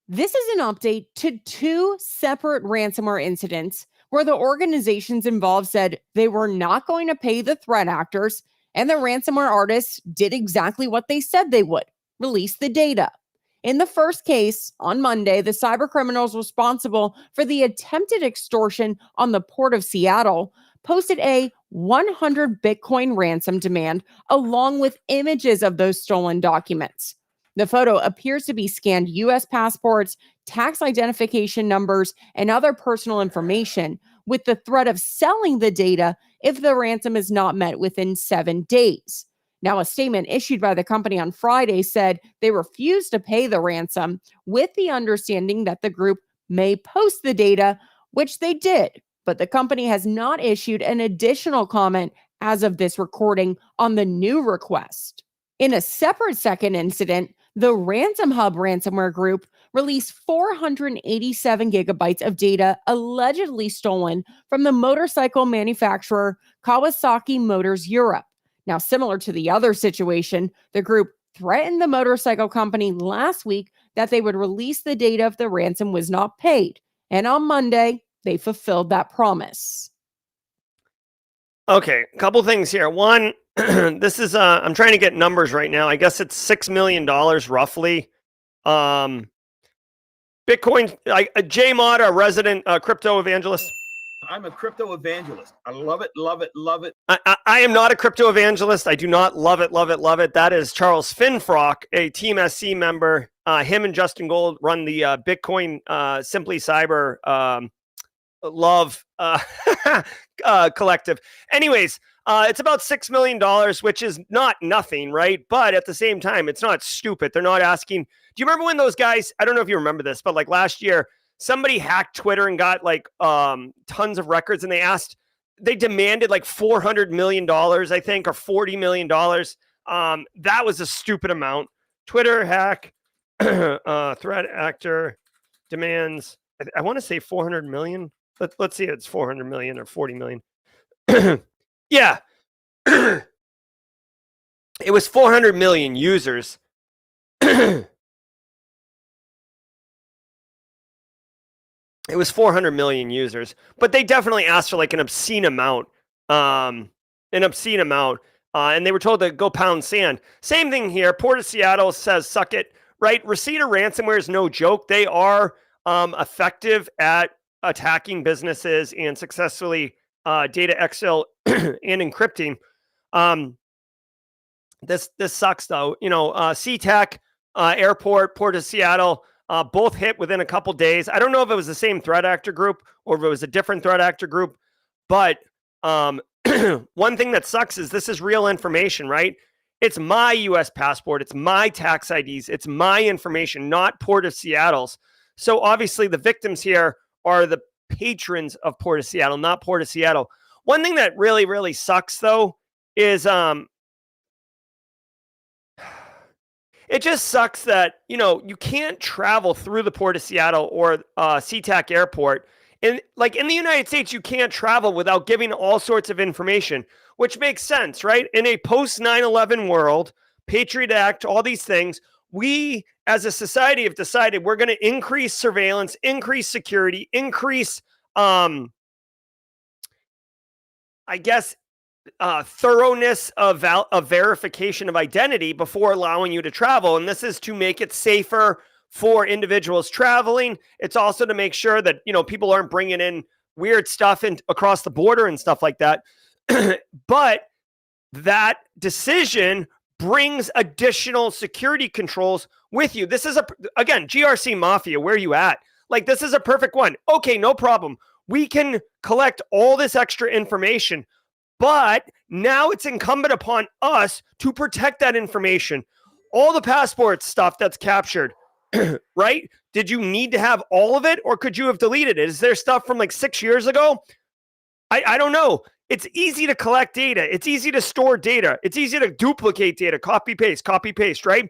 This is an update to 2 separate ransomware incidents where the organizations involved said they were not going to pay the threat actors, and the ransomware artists did exactly what they said they would, release the data. In the first case, on Monday, the cyber criminals responsible for the attempted extortion on the Port of Seattle posted a 100 Bitcoin ransom demand along with images of those stolen documents. The photo appears to be scanned U.S. passports, tax identification numbers, and other personal information, with the threat of selling the data if the ransom is not met within 7 days. Now, a statement issued by the company on Friday said they refused to pay the ransom with the understanding that the group may post the data, which they did. But the company has not issued an additional comment as of this recording on the new request. In a separate second incident, the Ransom Hub ransomware group released 487 gigabytes of data allegedly stolen from the motorcycle manufacturer Kawasaki Motors Europe. Now, similar to the other situation, the group threatened the motorcycle company last week that they would release the data if the ransom was not paid. And on Monday, they fulfilled that promise. Okay, a couple things here. One, this is I'm trying to get numbers right now. I guess it's $6 million roughly. Bitcoin, J Mod, a resident crypto evangelist. I'm a crypto evangelist. I love it, love it, love it. I am not a crypto evangelist. I do not love it, love it, love it. That is Charles Finfrock, a Team SC member. Him and Justin Gold run the Bitcoin Simply Cyber Love collective. Anyways, it's about $6 million, which is not nothing, right? But at the same time, it's not stupid. They're not asking. Do you remember when those guys, I don't know if you remember this, but like last year, somebody hacked Twitter and got like tons of records, and they demanded like $400 million, I think, or $40 million. That was a stupid amount. Twitter hack, threat actor demands, I want to say 400 million. Let's see if it's 400 million or 40 million. Yeah. It was 400 million users. It was 400 million users, but they definitely asked for like an obscene amount. And they were told to go pound sand. Same thing here. Port of Seattle says, suck it, right? Receipt of ransomware is no joke. They are effective at attacking businesses and successfully data exfil and encrypting. This sucks though. You know, SeaTac Airport, Port of Seattle, both hit within a couple days. I don't know if it was the same threat actor group or if it was a different threat actor group, but one thing that sucks is this is real information, right? It's my US passport. It's my tax IDs. It's my information, not Port of Seattle's. So obviously the victims here are the patrons of Port of Seattle, not Port of Seattle. One thing that really, really sucks though is it just sucks that, you know, you can't travel through the Port of Seattle or SeaTac Airport. And like in the United States, you can't travel without giving all sorts of information, which makes sense, right? In a post 9/11 world, Patriot Act, all these things, we as a society have decided we're going to increase surveillance, increase security, increase, thoroughness of verification of identity before allowing you to travel. And this is to make it safer for individuals traveling. It's also to make sure that, you know, people aren't bringing in weird stuff across the border and stuff like that. But that decision brings additional security controls with you. This is again, GRC Mafia, where are you at? Like, this is a perfect one. Okay, no problem. We can collect all this extra information, but now it's incumbent upon us to protect that information. All the passport stuff that's captured, right? Did you need to have all of it, or could you have deleted it? Is there stuff from like 6 years ago? I don't know. It's easy to collect data. It's easy to store data. It's easy to duplicate data, copy, paste, right?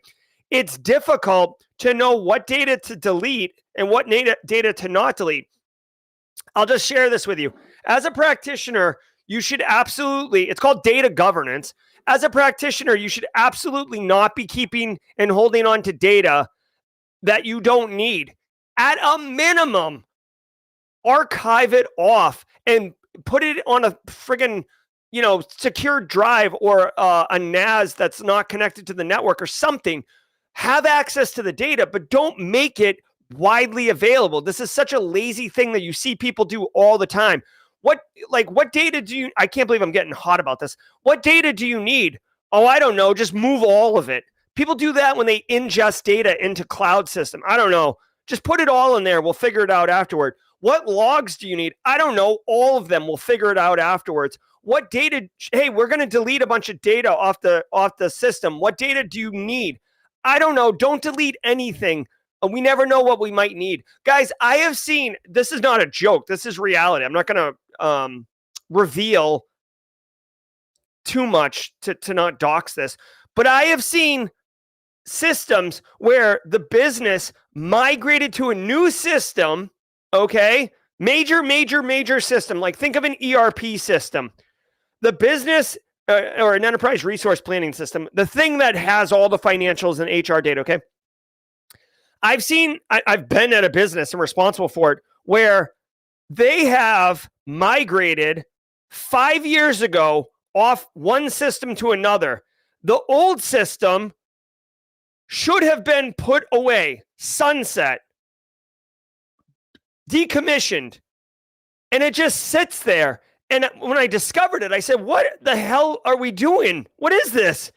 It's difficult to know what data to delete and what data to not delete. I'll just share this with you. As a practitioner, you should absolutely, it's called data governance. As a practitioner, you should absolutely not be keeping and holding on to data that you don't need. At a minimum, archive it off and put it on a friggin', secure drive or a NAS that's not connected to the network or something. Have access to the data, but don't make it widely available. This is such a lazy thing that you see people do all the time. What data do you, I can't believe I'm getting hot about this. What data do you need? Oh, I don't know. Just move all of it. People do that when they ingest data into cloud system. I don't know. Just put it all in there. We'll figure it out afterward. What logs do you need? I don't know. All of them. We'll figure it out afterwards. What data? Hey, we're going to delete a bunch of data off the system. What data do you need? I don't know. Don't delete anything. We never know what we might need. Guys, I have seen, this is not a joke. This is reality. I'm not going to reveal too much to not dox this, but I have seen systems where the business migrated to a new system, okay? Major system. Like think of an ERP system. The business or an enterprise resource planning system, the thing that has all the financials and HR data, okay? I've been at a business and responsible for it where they have migrated 5 years ago off one system to another. The old system should have been put away, sunset, decommissioned, and it just sits there. And when I discovered it, I said, what the hell are we doing? What is this?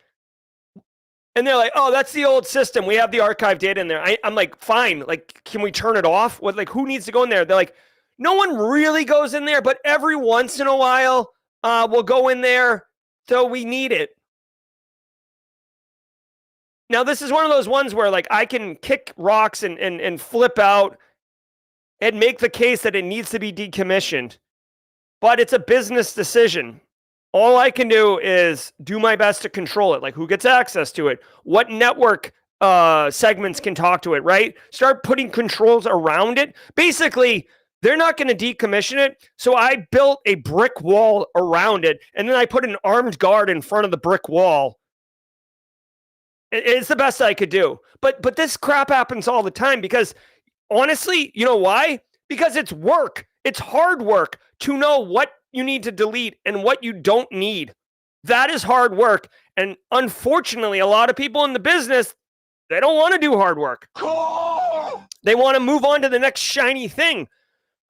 And they're like, oh, that's the old system. We have the archive data in there. I'm like, fine. Like, can we turn it off? What, like, who needs to go in there? They're like, no one really goes in there, but every once in a while, we'll go in there. So we need it. Now, this is one of those ones where like I can kick rocks and flip out and make the case that it needs to be decommissioned, but it's a business decision. All I can do is do my best to control it. Like who gets access to it? What network segments can talk to it, right? Start putting controls around it. Basically, they're not going to decommission it. So I built a brick wall around it, and then I put an armed guard in front of the brick wall. It's the best I could do. But this crap happens all the time because honestly, you know why? Because it's work. It's hard work to know what you need to delete and what you don't need. That is hard work. And unfortunately, a lot of people in the business, they don't want to do hard work. They want to move on to the next shiny thing.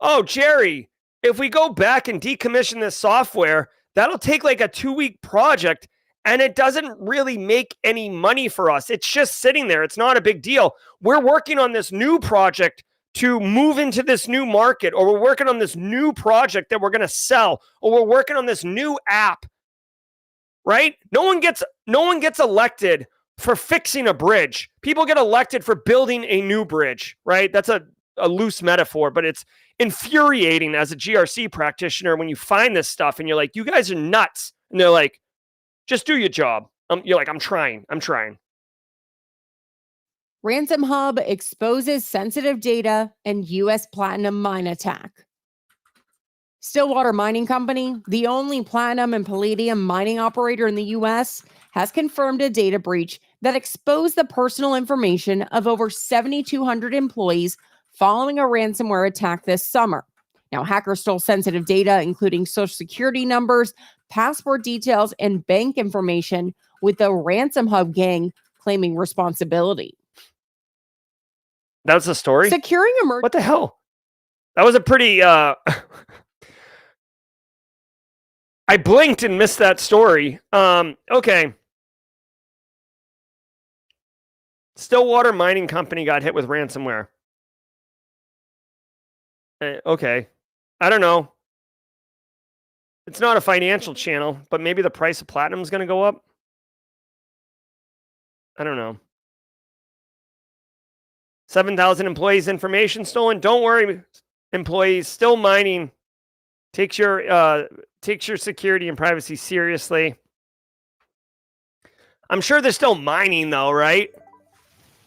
Oh, Jerry, if we go back and decommission this software, that'll take like a 2-week project and it doesn't really make any money for us. It's just sitting there. It's not a big deal. We're working on this new project to move into this new market, or we're working on this new project that we're going to sell, or we're working on this new app, right? No one gets elected for fixing a bridge. People get elected for building a new bridge, right? That's a loose metaphor, but it's infuriating as a GRC practitioner when you find this stuff and you're like, you guys are nuts. And they're like, just do your job. You're like, I'm trying. Ransom Hub exposes sensitive data and U.S. platinum mine attack. Stillwater Mining Company, the only platinum and palladium mining operator in the U.S., has confirmed a data breach that exposed the personal information of over 7,200 employees following a ransomware attack this summer. Now, hackers stole sensitive data, including social security numbers, passport details, and bank information, with the Ransom Hub gang claiming responsibility. That's the story? Securing What the hell? That was a pretty... I blinked and missed that story. Okay. Stillwater Mining Company got hit with ransomware. Okay. I don't know. It's not a financial channel, but maybe the price of platinum is going to go up. I don't know. 7,000 employees' information stolen. Don't worry, employees, still mining. Takes your security and privacy seriously. I'm sure they're still mining though, right?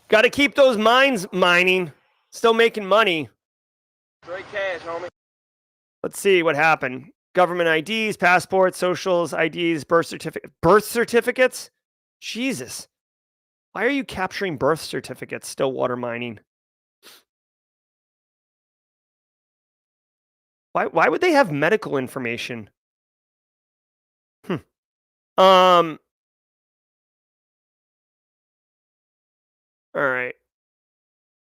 Got to keep those mines mining. Still making money. Straight cash, homie. Let's see what happened. Government IDs, passports, socials, IDs, birth certificates. Jesus. Why are you capturing birth certificates, Stillwater Mining? Why would they have medical information? All right.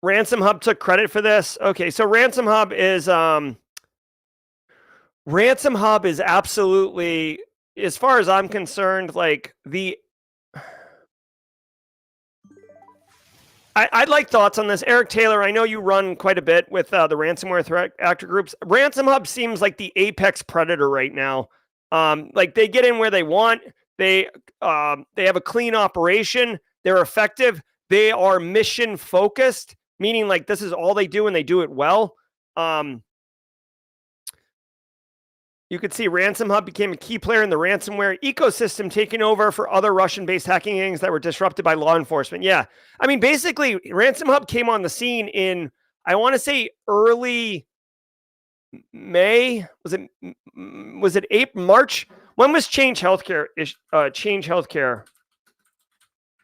Ransom Hub took credit for this. Okay, so Ransom Hub is absolutely, as far as I'm concerned, like I'd like thoughts on this. Eric Taylor, I know you run quite a bit with the ransomware threat actor groups. Ransom Hub seems like the apex predator right now. Like they get in where they want. They have a clean operation. They're effective. They are mission focused, meaning like this is all they do and they do it well. You could see Ransom Hub became a key player in the ransomware ecosystem, taking over for other Russian-based hacking gangs that were disrupted by law enforcement. Yeah, I mean, basically, Ransom Hub came on the scene in, I want to say, early May. Was it April, March? When was Change Healthcare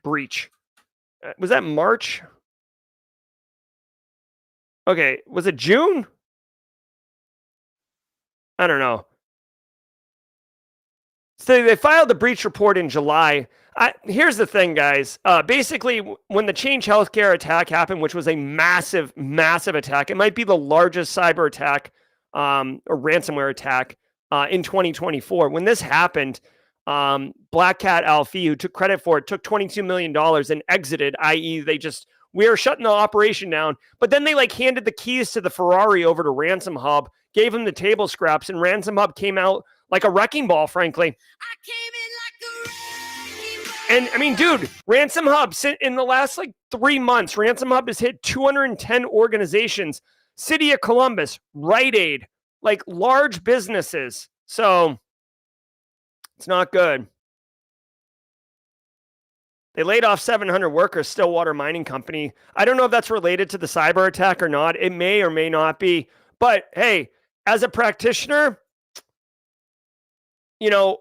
breach? Was that March? Okay, was it June? I don't know. So they filed the breach report in July. Here's the thing, guys. Basically, when the Change Healthcare attack happened, which was a massive, massive attack, it might be the largest cyber attack or ransomware attack in 2024. When this happened, Black Cat Alfie, who took credit for it, took $22 million and exited, i.e. we are shutting the operation down. But then they like handed the keys to the Ferrari over to Ransom Hub, gave him the table scraps, and Ransom Hub came out like a wrecking ball, frankly. And I mean, dude, Ransom Hub, in the last like 3 months, Ransom Hub has hit 210 organizations, City of Columbus, Rite Aid, like large businesses. So it's not good. They laid off 700 workers, Stillwater Mining Company. I don't know if that's related to the cyber attack or not. It may or may not be. But hey, as a practitioner, you know,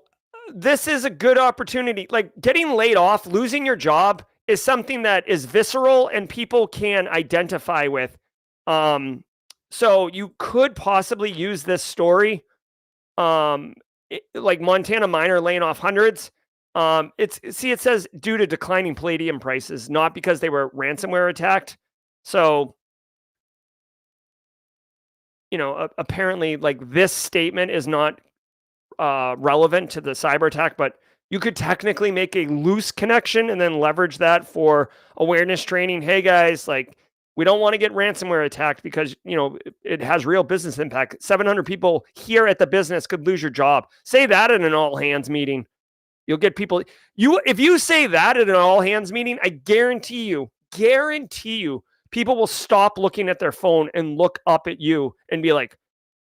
this is a good opportunity. Like getting laid off, losing your job is something that is visceral and people can identify with. So you could possibly use this story, like Montana miner laying off hundreds. It says due to declining palladium prices, not because they were ransomware attacked. So, you know, apparently like this statement is not relevant to the cyber attack, but you could technically make a loose connection and then leverage that for awareness training. Hey guys, like we don't want to get ransomware attacked because, you know, it has real business impact. 700 people here at the business could lose your job. Say that in an all hands meeting. You'll get people. If you say that at an all hands meeting, I guarantee you, people will stop looking at their phone and look up at you and be like,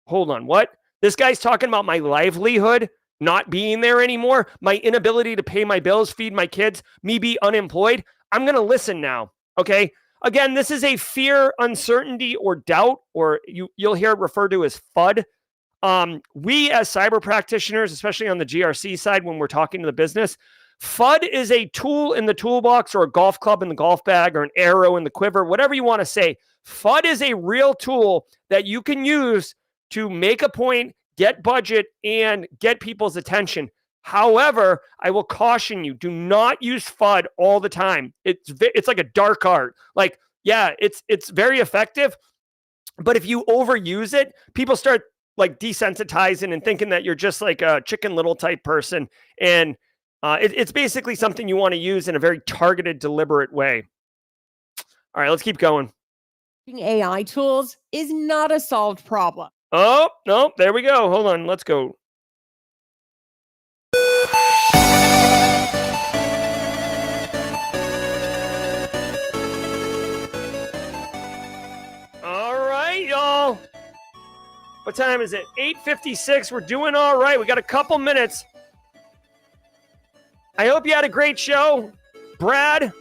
hold on, what? This guy's talking about my livelihood not being there anymore, my inability to pay my bills, feed my kids, me be unemployed. I'm going to listen now. Okay. Again, this is a fear, uncertainty, or doubt, or you'll hear it referred to as FUD. We as cyber practitioners, especially on the GRC side, when we're talking to the business, FUD is a tool in the toolbox or a golf club in the golf bag or an arrow in the quiver, whatever you want to say. FUD is a real tool that you can use to make a point, get budget, and get people's attention. However, I will caution you, do not use FUD all the time. It's like a dark art. Like, yeah, it's very effective, but if you overuse it, people start like desensitizing and thinking that you're just like a Chicken Little type person. And it's basically something you want to use in a very targeted, deliberate way. All right, let's keep going. AI tools is not a solved problem. Oh, no, there we go. Hold on, let's go. What time is it? 8:56. We're doing all right. We got a couple minutes. I hope you had a great show. Brad,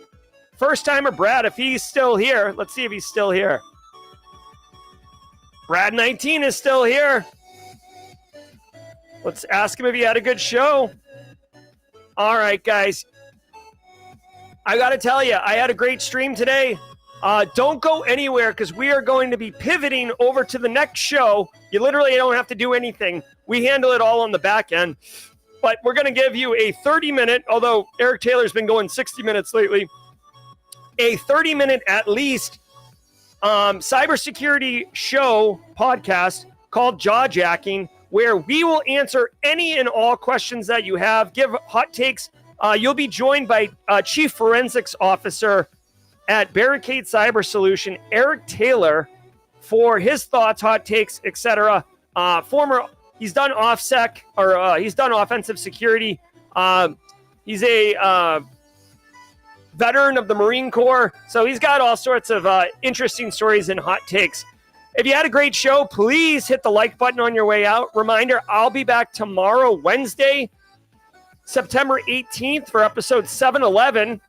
first timer Brad, if he's still here. Let's see if he's still here. Brad 19 is still here. Let's ask him if he had a good show. All right, guys. I got to tell you, I had a great stream today. Don't go anywhere because we are going to be pivoting over to the next show. You literally don't have to do anything. We handle it all on the back end. But we're going to give you a 30-minute, although Eric Taylor's been going 60 minutes lately, a 30-minute at least cybersecurity show podcast called Jaw Jacking, where we will answer any and all questions that you have, give hot takes. You'll be joined by Chief Forensics Officer at Barricade Cyber Solution, Eric Taylor, for his thoughts, hot takes, etc. He's done OffSec, or he's done offensive security. He's a veteran of the Marine Corps, so he's got all sorts of interesting stories and hot takes. If you had a great show, please hit the like button on your way out. Reminder, I'll be back tomorrow, Wednesday, September 18th, for episode 711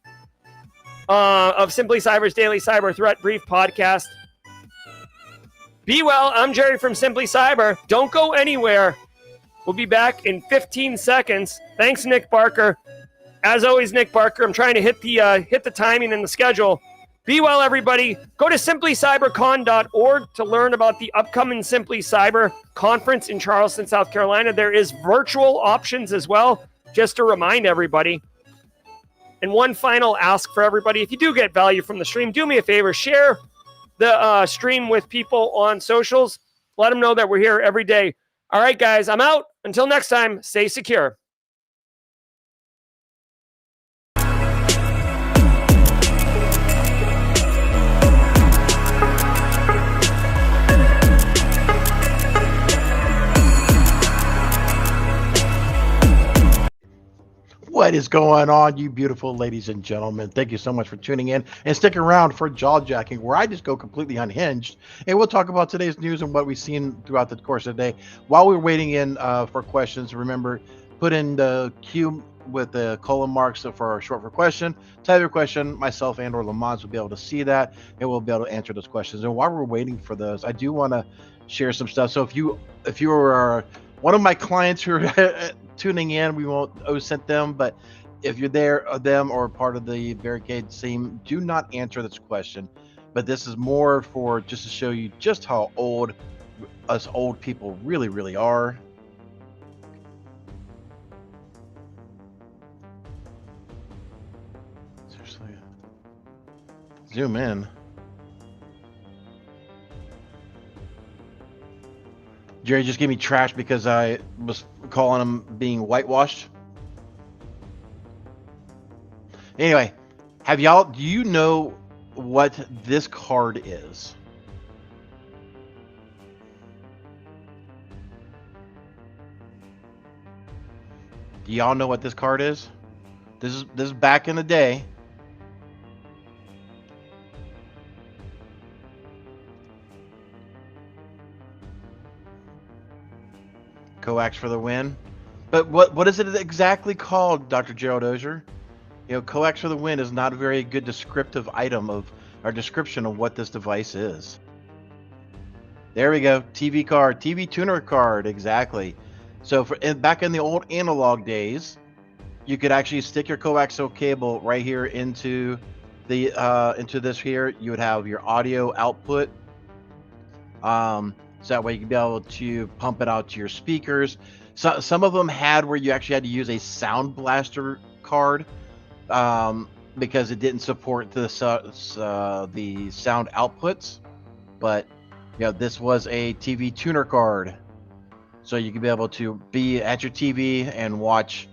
of Simply Cyber's Daily Cyber Threat Brief podcast. Be well. I'm Jerry from Simply Cyber. Don't go anywhere. We'll be back in 15 seconds. Thanks, Nick Barker. As always, Nick Barker, I'm trying to hit the timing and the schedule. Be well, everybody. Go to simplycybercon.org to learn about the upcoming Simply Cyber conference in Charleston, South Carolina. There is virtual options as well, just to remind everybody. And one final ask for everybody. If you do get value from the stream, do me a favor. Share the stream with people on socials. Let them know that we're here every day. All right, guys, I'm out. Until next time, stay secure. What is going on, you beautiful ladies and gentlemen? Thank you so much for tuning in and stick around for Jaw Jacking, where I just go completely unhinged and we'll talk about today's news and what we've seen throughout the course of the day. While we're waiting in for questions, remember, put in the queue with the colon marks for short for question. Type your question, myself and or Lamont will be able to see that and we'll be able to answer those questions. And while we're waiting for those, I do want to share some stuff. So if you are one of my clients who are tuning in, we won't OSINT them, but if you're there, them or part of the Barricade team, do not answer this question. But this is more for just to show you just how old us old people really, really are. Seriously, zoom in. Jerry just gave me trash because I was calling him being whitewashed. Anyway, do you know what this card is? Do y'all know what this card is? This is back in the day. Coax for the win. But what is it exactly called, Dr. Gerald Auger? You know, coax for the win is not a very good descriptive item of or description of what this device is. There we go. TV card, TV tuner card, exactly. So back in the old analog days, you could actually stick your coaxial cable right here into the into this here. You would have your audio output. So that way you can be able to pump it out to your speakers. So some of them had where you actually had to use a sound blaster card because it didn't support the sound outputs. But you know, this was a TV tuner card, so you could be able to be at your TV and watch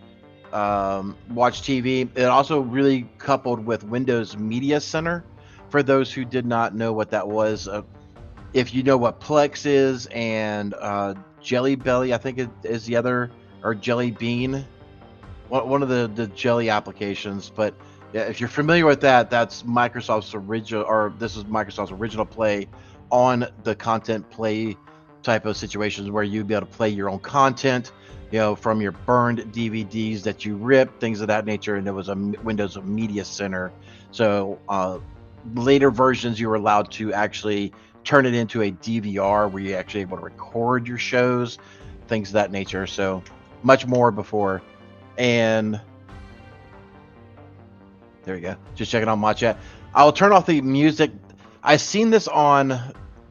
TV. It also really coupled with Windows Media Center. For those who did not know what that was, if you know what Plex is and Jelly Belly, I think it is the other, or Jelly Bean, one of the Jelly applications. But yeah, if you're familiar with that, that's Microsoft's original, or this is Microsoft's original play on the Content Play type of situations where you'd be able to play your own content, from your burned DVDs that you ripped, things of that nature. And there was a Windows Media Center. So later versions, you were allowed to actually turn it into a DVR where you're actually able to record your shows, things of that nature. So much more before. And there we go. Just checking on my chat. I'll turn off the music. I seen this on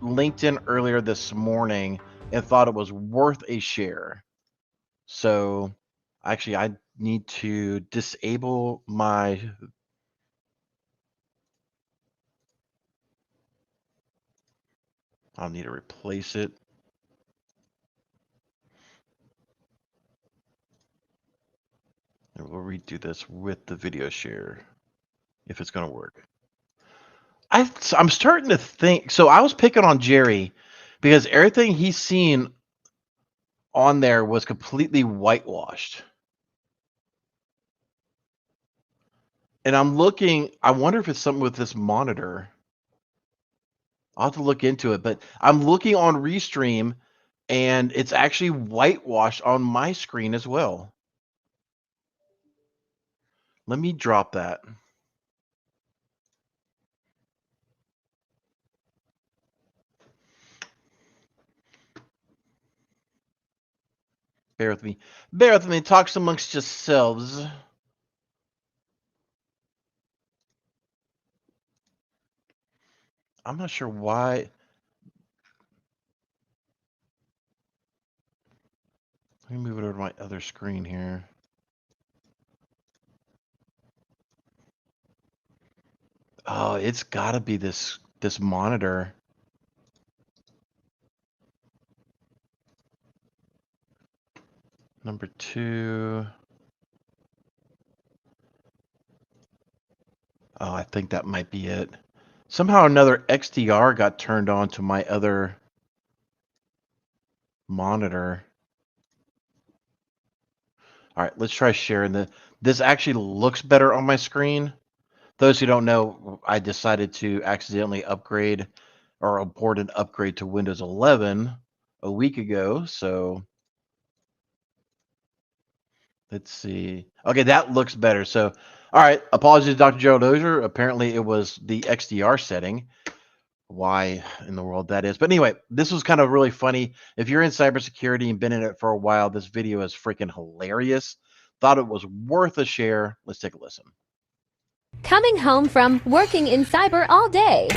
LinkedIn earlier this morning and thought it was worth a share. So actually, I need to disable my. I'll need to replace it. And we'll redo this with the video share if it's going to work. I'm starting to think. So I was picking on Jerry because everything he's seen on there was completely whitewashed. And I'm looking, I wonder if it's something with this monitor. I'll have to look into it, but I'm looking on Restream and it's actually whitewashed on my screen as well. Let me drop that. Bear with me. Bear with me. Talks amongst yourselves. I'm not sure why. Let me move it over to my other screen here. Oh, it's got to be this monitor. Number 2. Oh, I think that might be it. Somehow another XDR got turned on to my other monitor. All right, let's try sharing this actually looks better on my screen. Those who don't know, I decided to accidentally upgrade or abort an upgrade to Windows 11 a week ago. So let's see. Okay, that looks better. So, all right, apologies, Dr. Gerald Auger. Apparently it was the XDR setting. Why in the world that is. But anyway, this was kind of really funny. If you're in cybersecurity and been in it for a while, this video is freaking hilarious. Thought it was worth a share. Let's take a listen. Coming home from working in cyber all day.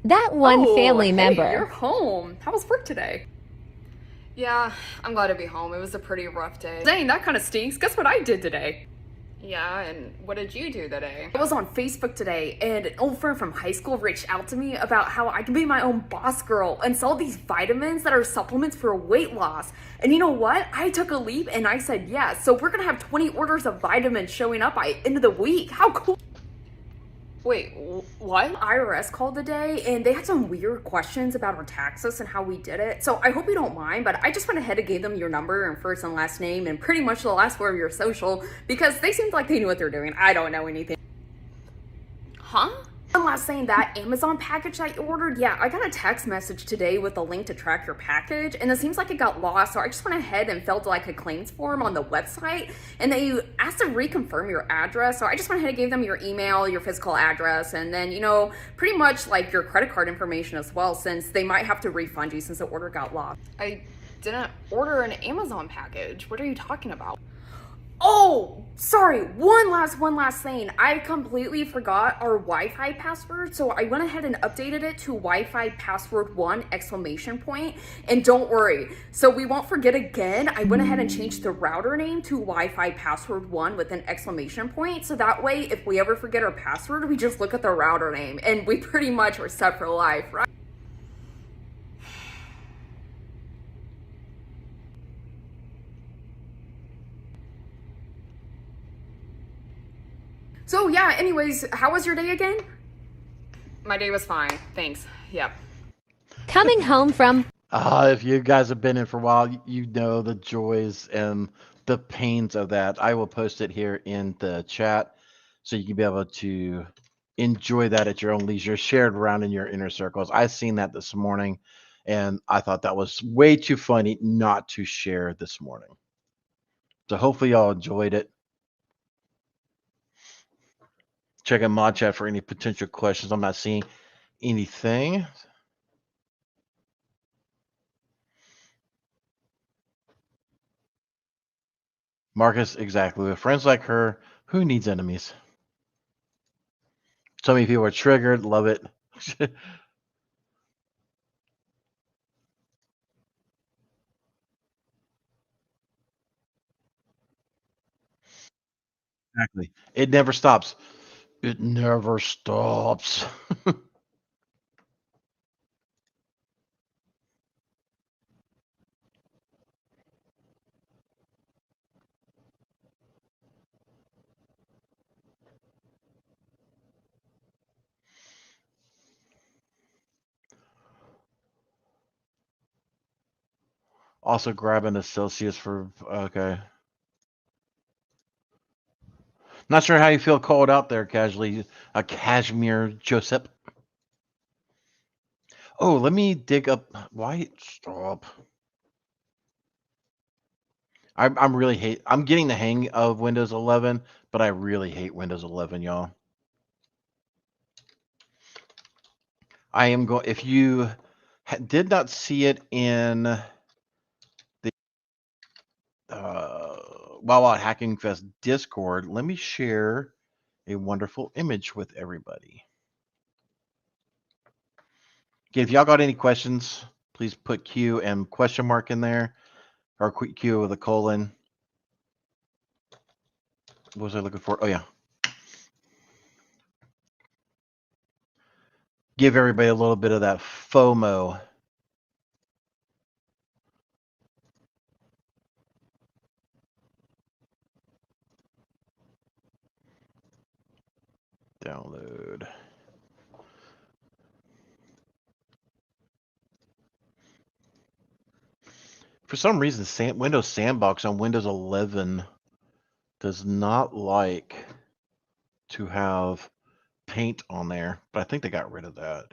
That one family member. You're home. How was work today? Yeah, I'm glad to be home. It was a pretty rough day. Dang, that kind of stinks. Guess what I did today? Yeah, and what did you do today? I was on Facebook today, and an old friend from high school reached out to me about how I can be my own boss girl and sell these vitamins that are supplements for weight loss. And you know what? I took a leap and I said yes. So we're gonna have 20 orders of vitamins showing up by end of the week. How cool! Wait, what? IRS called today and they had some weird questions about our taxes and how we did it. So I hope you don't mind, but I just went ahead and gave them your number and first and last name and pretty much the last word of your social because they seemed like they knew what they're doing. I don't know anything. Huh? One last thing, that Amazon package that you ordered, yeah, I got a text message today with a link to track your package, and it seems like it got lost, so I just went ahead and filled like a claims form on the website, and they asked to reconfirm your address, so I just went ahead and gave them your email, your physical address, and then, you know, pretty much like your credit card information as well, since they might have to refund you since the order got lost. I didn't order an Amazon package. What are you talking about? Oh, sorry, one last thing. I completely forgot our Wi-Fi password, so I went ahead and updated it to Wi-Fi password 1 exclamation point, and don't worry, so we won't forget again. I went ahead and changed the router name to Wi-Fi password 1 with an exclamation point, so that way if we ever forget our password, we just look at the router name, and we pretty much are set for life, right? So yeah, anyways, how was your day again? My day was fine. Thanks. Yep. Coming home from If you guys have been in for a while, you know the joys and the pains of that. I will post it here in the chat so you can be able to enjoy that at your own leisure, shared around in your inner circles. I seen that this morning, and I thought that was way too funny not to share this morning. So hopefully y'all enjoyed it. Check in mod chat for any potential questions. I'm not seeing anything. Marcus, exactly. With friends like her, who needs enemies? So many people are triggered. Love it. Exactly. It never stops. It never stops. Also grabbing a Celsius for okay. Not sure how you feel called out there casually. A Cashmere Joseph. Oh, let me dig up. Why stop? I'm really hate. I'm getting the hang of Windows 11, but I really hate Windows 11, y'all. I am going. If you did not see it in the Wild Hacking Fest Discord, let me share a wonderful image with everybody. Okay, if y'all got any questions, please put Q and question mark in there, or Q with a colon. What was I looking for? Oh yeah. Give everybody a little bit of that FOMO. Download. For some reason, Windows Sandbox on Windows 11 does not like to have paint on there, but I think they got rid of that.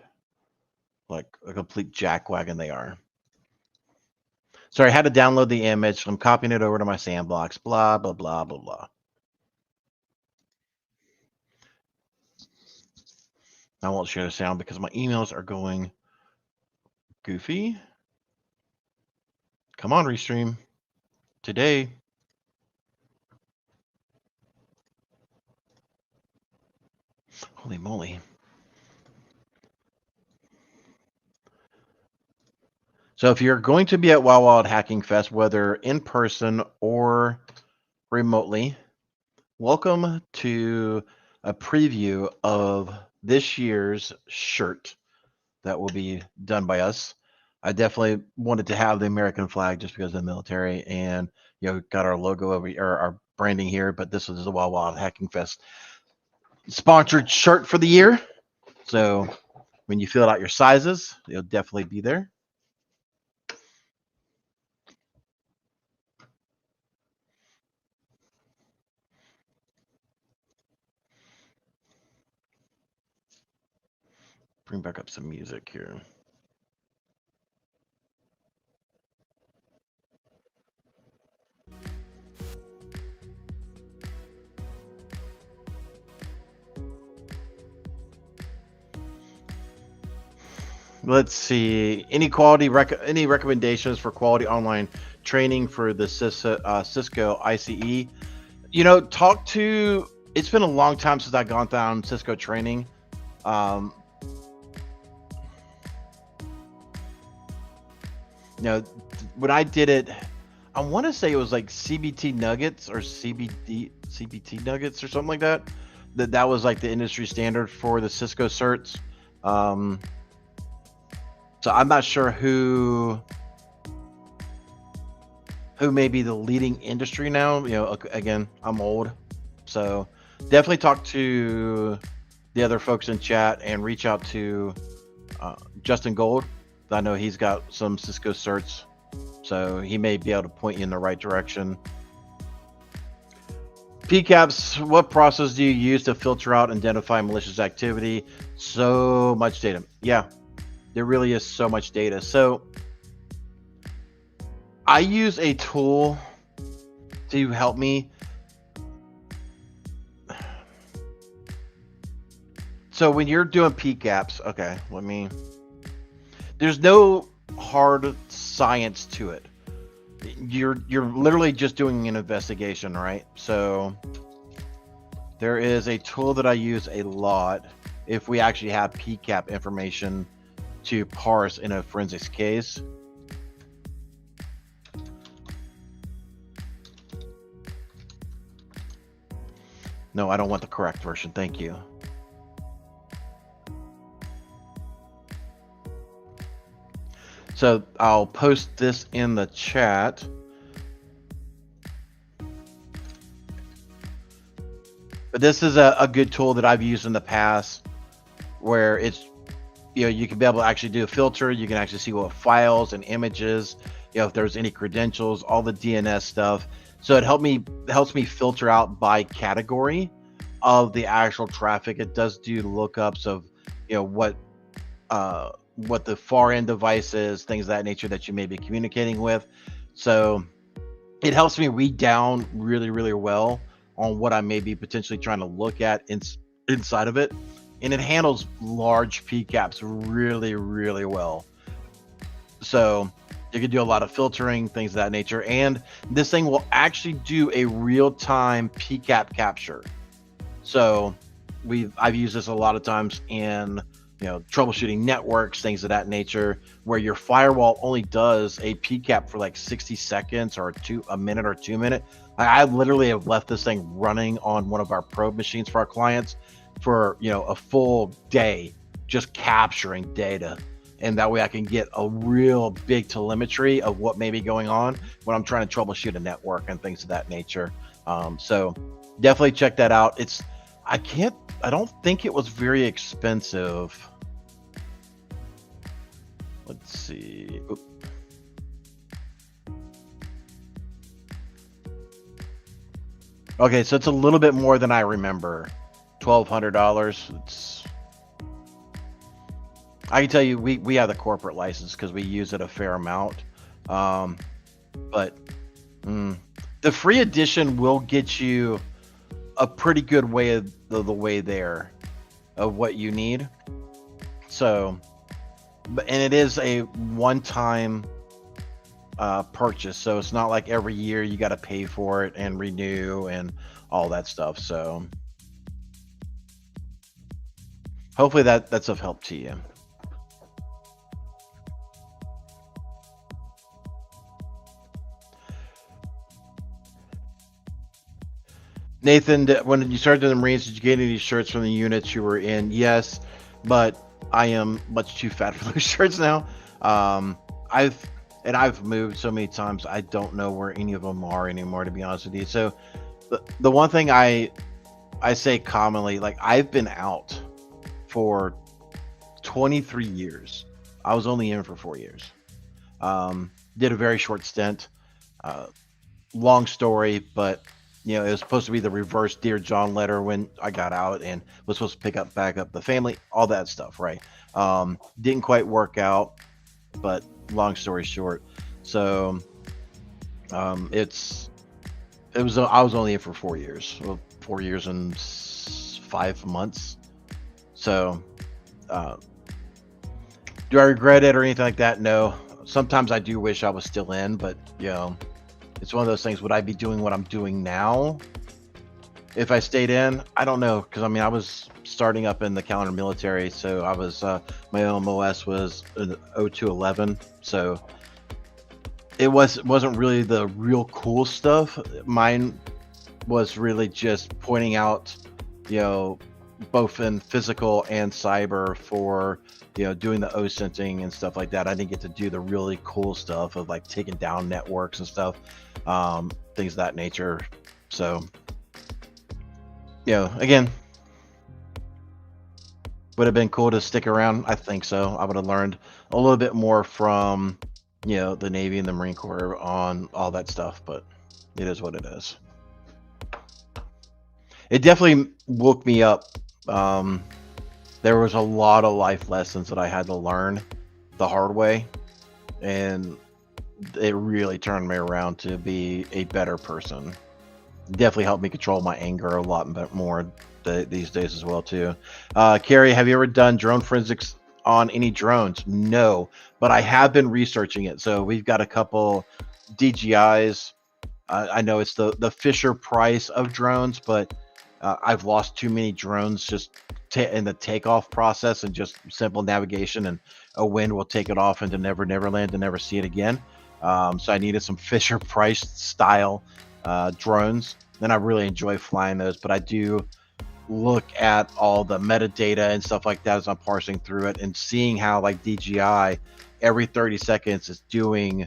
Like a complete jackwagon they are. Sorry, I had to download the image. I'm copying it over to my sandbox. Blah, blah, blah, blah, blah. I won't share the sound because my emails are going goofy. Come on, Restream. Today. Holy moly. So if you're going to be at Wild Hacking Fest, whether in person or remotely, welcome to a preview of this year's shirt that will be done by us. I definitely wanted to have the American flag just because of the military, and got our logo over or our branding here, but this is the Wild Hacking Fest sponsored shirt for the year. So when you fill out your sizes, it'll definitely be there. Bring back up some music here. Let's see. Any recommendations for quality online training for the Cisco ICE? Talk to. It's been a long time since I've gone down Cisco training. When I did it, I want to say it was like CBT Nuggets or CBT Nuggets or something like that. That was like the industry standard for the Cisco certs. So I'm not sure who may be the leading industry now. Again, I'm old, so definitely talk to the other folks in chat and reach out to Justin Gold. I know he's got some Cisco certs, so he may be able to point you in the right direction. PCAPs, what process do you use to filter out and identify malicious activity? So much data. Yeah, there really is so much data. So I use a tool to help me. So when you're doing PCAPs, okay, there's no hard science to it. You're literally just doing an investigation, right? So there is a tool that I use a lot if we actually have PCAP information to parse in a forensics case. No, I don't want the correct version. Thank you. So I'll post this in the chat. But this is a good tool that I've used in the past where it's, you can be able to actually do a filter. You can actually see what files and images, if there's any credentials, all the DNS stuff. So it helps me filter out by category of the actual traffic. It does do lookups of, what the far end device is, things of that nature that you may be communicating with. So it helps me read down really, really well on what I may be potentially trying to look at inside of it. And it handles large PCAPs really, really well. So you can do a lot of filtering, things of that nature. And this thing will actually do a real-time PCAP capture. So I've used this a lot of times in troubleshooting networks, things of that nature, where your firewall only does a PCAP for like 60 seconds or a minute or 2 minutes. I literally have left this thing running on one of our probe machines for our clients for a full day, just capturing data, and that way I can get a real big telemetry of what may be going on when I'm trying to troubleshoot a network and things of that nature. So definitely check that out. I don't think it was very expensive. Let's see. Oop. Okay, so it's a little bit more than I remember. $1,200. I can tell you, we have the corporate license because we use it a fair amount. But the free edition will get you a pretty good way of the way there of what you need. So, and it is a one-time purchase, so it's not like every year you got to pay for it and renew and all that stuff. So hopefully that's of help to you. Nathan, when you started in the Marines, did you get any shirts from the units you were in? Yes, but I am much too fat for those shirts now. I've moved so many times, I don't know where any of them are anymore, to be honest with you. So the one thing I say commonly, like, I've been out for 23 years. I was only in for 4 years. Did a very short stint. Long story, but it was supposed to be the reverse Dear John letter when I got out, and was supposed to back up the family, all that stuff, right? Didn't quite work out, but long story short, so I was only in for 4 years. Well, 4 years and 5 months. So do I regret it or anything like that? No. Sometimes I do wish I was still in, but it's one of those things. Would I be doing what I'm doing now if I stayed in? I don't know, because I was starting up in the calendar military, so I was my MOS was 0211, so it wasn't really the real cool stuff. Mine was really just pointing out, both in physical and cyber for doing the OSINTing and stuff like that. I didn't get to do the really cool stuff of like taking down networks and stuff, things of that nature. So again, Would have been cool to stick around. I think so. I would have learned a little bit more from, the Navy and the Marine Corps on all that stuff, but it is what it is. It definitely woke me up. There was a lot of life lessons that I had to learn the hard way, and it really turned me around to be a better person. Definitely helped me control my anger a lot more these days as well too. Carrie, have you ever done drone forensics on any drones? No, but I have been researching it. So we've got a couple DJIs. I know it's the Fisher Price of drones, but I've lost too many drones just in the takeoff process and just simple navigation, and a wind will take it off into Neverland and never see it again. So I needed some Fisher Price style drones, and I really enjoy flying those. But I do look at all the metadata and stuff like that as I'm parsing through it and seeing how, like, DJI every 30 seconds is doing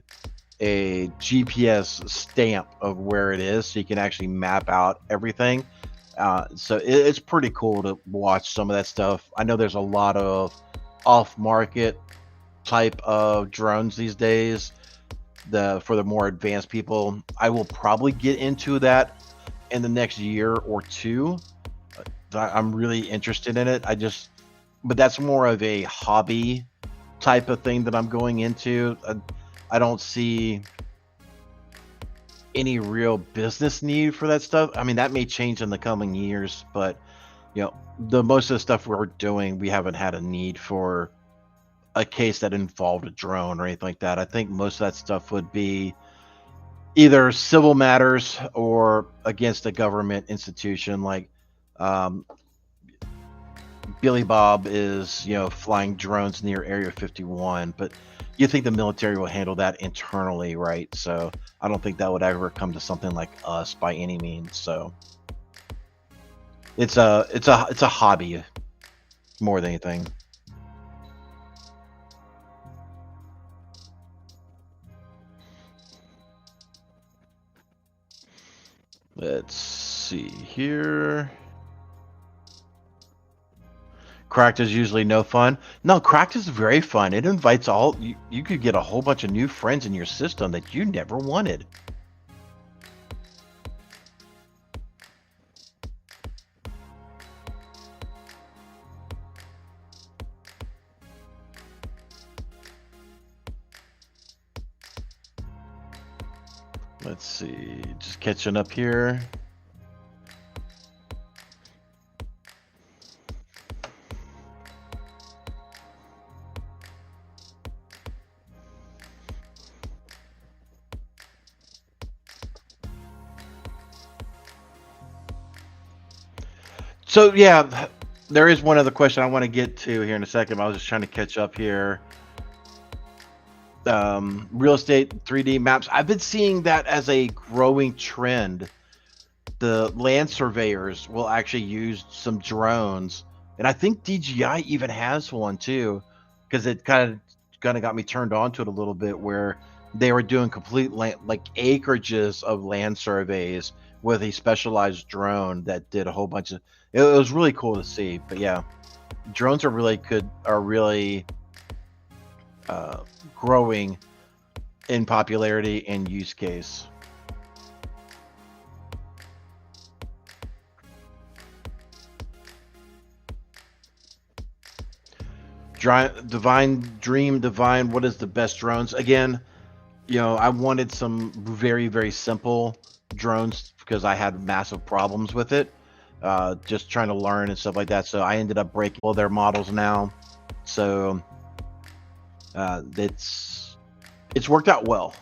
a GPS stamp of where it is, so you can actually map out everything. So it's pretty cool to watch some of that stuff. I know there's a lot of off-market type of drones these days for the more advanced people. I will probably get into that in the next year or two. I'm really interested in it. But that's more of a hobby type of thing that I'm going into. I don't see any real business need for that stuff. I mean, that may change in the coming years, but the most of the stuff we're doing, we haven't had a need for a case that involved a drone or anything like that. I think most of that stuff would be either civil matters or against a government institution, like Billy Bob is, flying drones near Area 51, but you think the military will handle that internally, right? So I don't think that would ever come to something like us by any means. So it's a hobby more than anything. Let's see here. Cracked is usually no fun. No, Cracked is very fun. It invites you could get a whole bunch of new friends in your system that you never wanted. Let's see, just catching up here. So yeah, there is one other question I want to get to here in a second. I was just trying to catch up here. Real estate 3D maps. I've been seeing that as a growing trend. The land surveyors will actually use some drones, and I think DJI even has one too, because it kind of got me turned on to it a little bit, where they were doing complete land, like acreages of land surveys with a specialized drone that did a whole bunch of. It was really cool to see. But yeah, drones are really growing in popularity and use case. Divine, what is the best drones? Again, I wanted some very, very simple drones because I had massive problems with it. Just trying to learn and stuff like that. So I ended up breaking all their models now. So it's worked out well.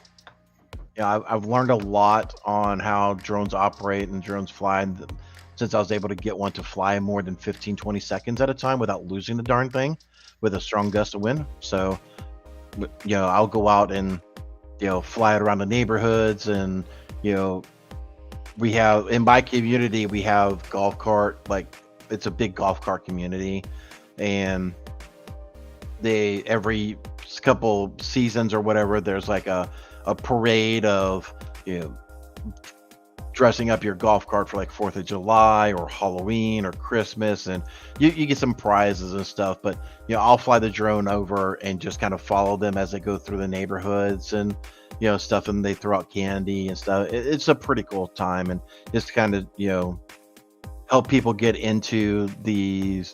I've learned a lot on how drones operate and drones fly, since I was able to get one to fly more than 15-20 seconds at a time without losing the darn thing with a strong gust of wind. So I'll go out and fly it around the neighborhoods, and we have, in my community, we have golf cart, like it's a big golf cart community, and they every couple seasons or whatever, there's like a parade of dressing up your golf cart for like 4th of July or Halloween or Christmas, and you get some prizes and stuff. But I'll fly the drone over and just kind of follow them as they go through the neighborhoods and stuff, and they throw out candy and stuff. It's a pretty cool time, and just kind of help people get into the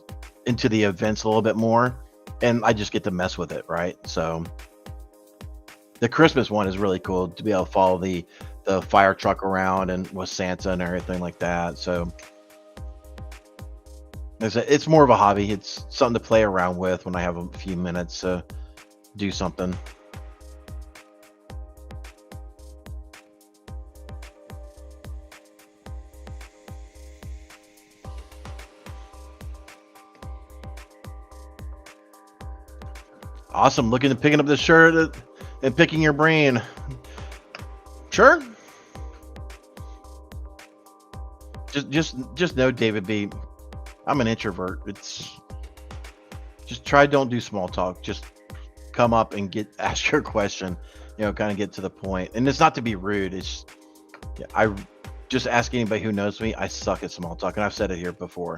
events a little bit more, and I just get to mess with it, right? So the Christmas one is really cool to be able to follow the fire truck around and with Santa and everything like that. So it's more of a hobby. It's something to play around with when I have a few minutes to do something. Awesome. Looking at picking up the shirt and picking your brain. Sure. Just know, David B, I'm an introvert. It's just don't do small talk. Just come up and ask your question, kind of get to the point. And it's not to be rude. It's I just ask anybody who knows me. I suck at small talk, and I've said it here before.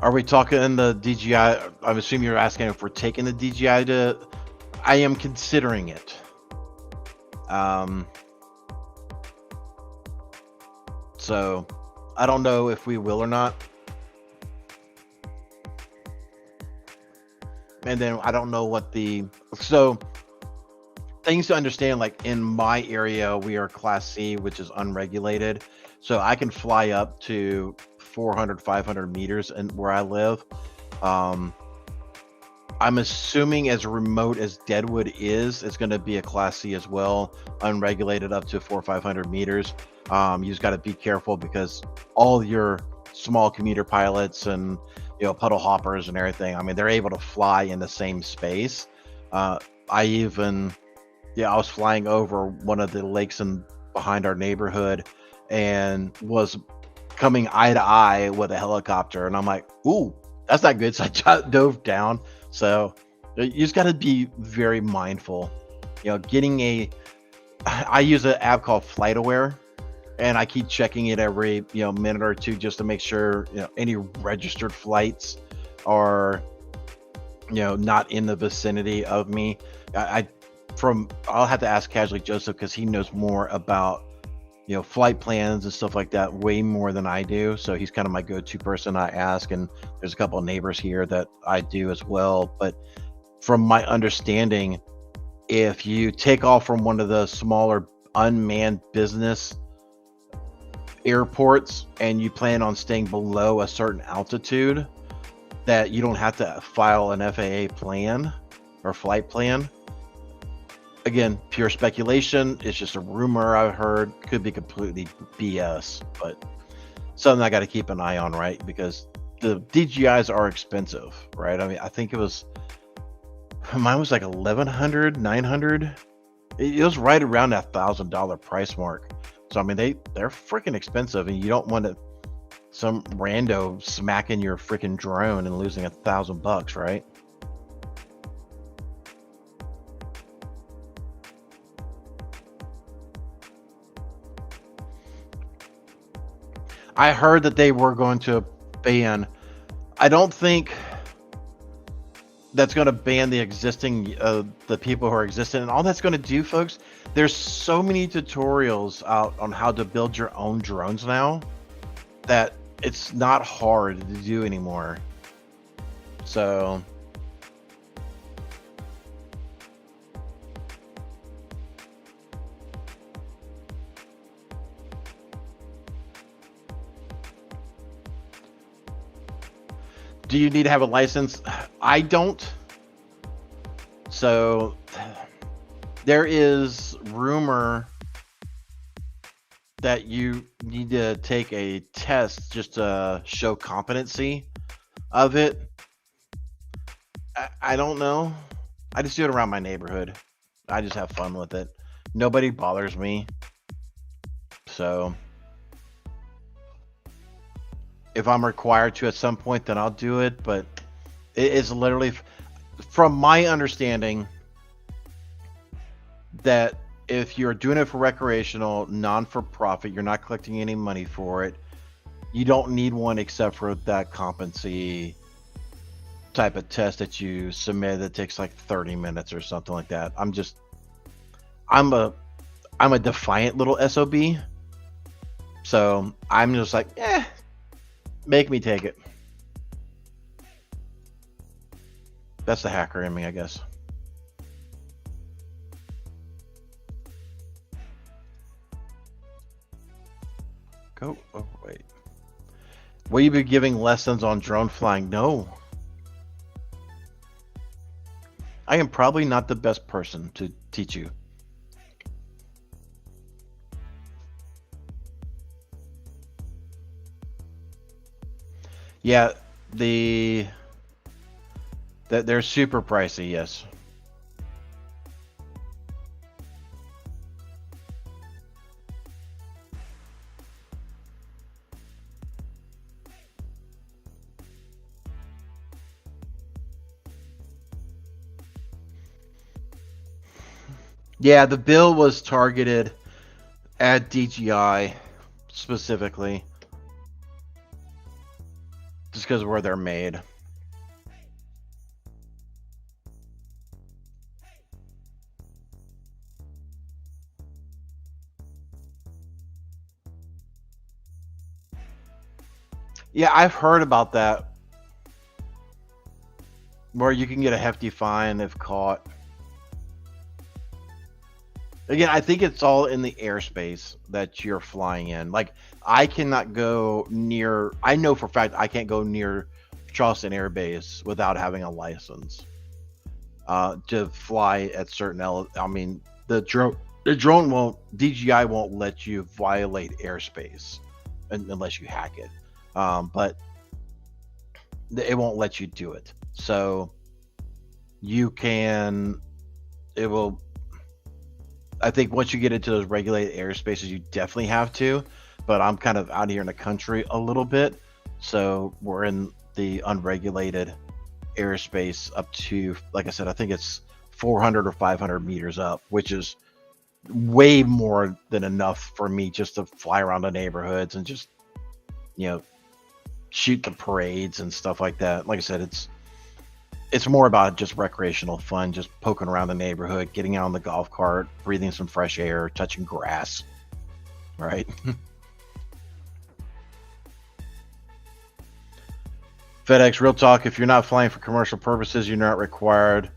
Are we talking the DJI? I'm assuming you're asking if we're taking the DJI I am considering it. So I don't know if we will or not. And then I don't know so things to understand, like in my area, we are Class C, which is unregulated. So I can fly up to 400, 500 meters and where I live. I'm assuming as remote as Deadwood is, it's going to be a Class C as well, unregulated up to 400 or 500 meters. You just got to be careful because all your small commuter pilots and puddle hoppers and everything, I mean, they're able to fly in the same space. I was flying over one of the lakes behind our neighborhood and was coming eye to eye with a helicopter, and I'm like, ooh, that's not good. So I dove down. So you just got to be very mindful. I use an app called FlightAware, and I keep checking it every minute or two just to make sure any registered flights are not in the vicinity of me. I'll have to ask Casually Joseph because he knows more about flight plans and stuff like that way more than I do. So he's kind of my go-to person I ask. And there's a couple of neighbors here that I do as well. But from my understanding, if you take off from one of the smaller unmanned business airports and you plan on staying below a certain altitude, that you don't have to file an FAA plan or flight plan. Again, pure speculation. It's just a rumor I've heard. Could be completely BS, but something I got to keep an eye on, right? Because the DJIs are expensive, right? I mean, I think mine was like $1,100, $900. It was right around that $1,000 price mark. So I mean, they're freaking expensive, and you don't want some rando smacking your freaking drone and losing $1,000, right? I heard that they were going to ban. I don't think that's going to ban the existing, the people who are existing. And all that's going to do, folks, there's so many tutorials out on how to build your own drones now that it's not hard to do anymore. So do you need to have a license? I don't. So there is rumor that you need to take a test just to show competency of it. I don't know. I just do it around my neighborhood. I just have fun with it. Nobody bothers me. So if I'm required to at some point, then I'll do it. But it's literally, from my understanding, that if you're doing it for recreational, non-for-profit, you're not collecting any money for it, you don't need one except for that competency type of test that you submit that takes like 30 minutes or something like that. I'm a defiant little SOB. So I'm just like, make me take it. That's the hacker in me, I guess. Go. Oh, wait. Will you be giving lessons on drone flying? No. I am probably not the best person to teach you. Yeah, they're super pricey, yes. Yeah, the bill was targeted at DGI specifically, just because of where they're made. Yeah, I've heard about that, where you can get a hefty fine if caught. Again, I think it's all in the airspace that you're flying in. Like, I cannot go near, I know for a fact I can't go near Charleston Air Base without having a license to fly at certain, I mean, the drone won't, DJI won't let you violate airspace unless you hack it. But it won't let you do it. So you can, it will, I think once you get into those regulated airspaces, you definitely have to, but I'm kind of out here in the country a little bit. So we're in the unregulated airspace up to, like I said, I think it's 400 or 500 meters up, which is way more than enough for me just to fly around the neighborhoods and just, you know, shoot the parades and stuff like that. Like I said, it's more about just recreational fun, just poking around the neighborhood, getting out on the golf cart, breathing some fresh air, touching grass, right? FedEx, real talk, if you're not flying for commercial purposes, you're not required,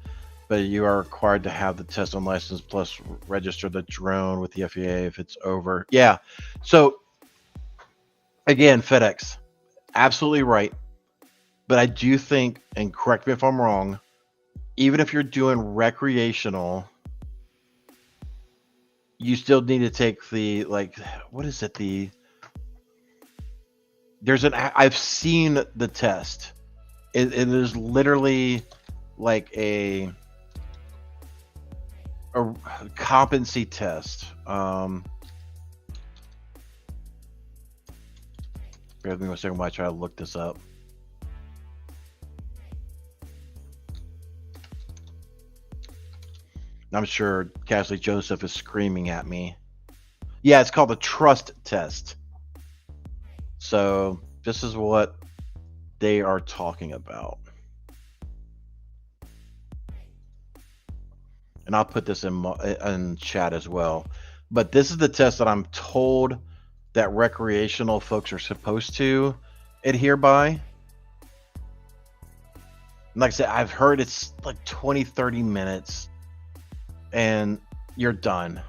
but you are required to have the test and license plus register the drone with the FAA if it's over. Yeah, so again, FedEx, absolutely right. But I do think, and correct me if I'm wrong, even if you're doing recreational, you still need to take the, like, what is it? I've seen the test. It is literally like a competency test. Bear with me 1 second while I try to look this up. I'm sure Cashley Joseph is screaming at me. Yeah, it's called the trust test. So this is what they are talking about. And I'll put this in chat as well. But this is the test that I'm told that recreational folks are supposed to adhere by. And like I said, I've heard it's like 20, 30 minutes. And you're done,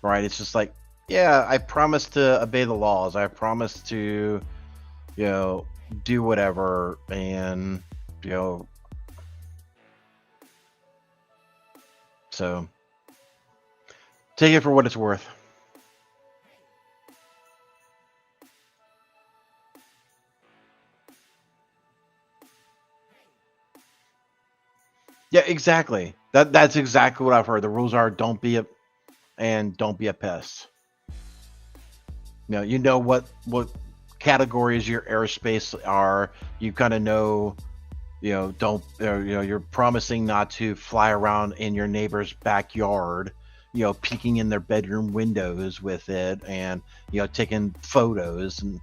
right? It's just like, yeah, I promised to obey the laws. I promised to, you know, do whatever, and, you know, so take it for what it's worth. Yeah, exactly. That's exactly what I've heard. The rules are don't be a pest. You know what categories your airspace are. You kind of know, don't, you're promising not to fly around in your neighbor's backyard, peeking in their bedroom windows with it, and taking photos, and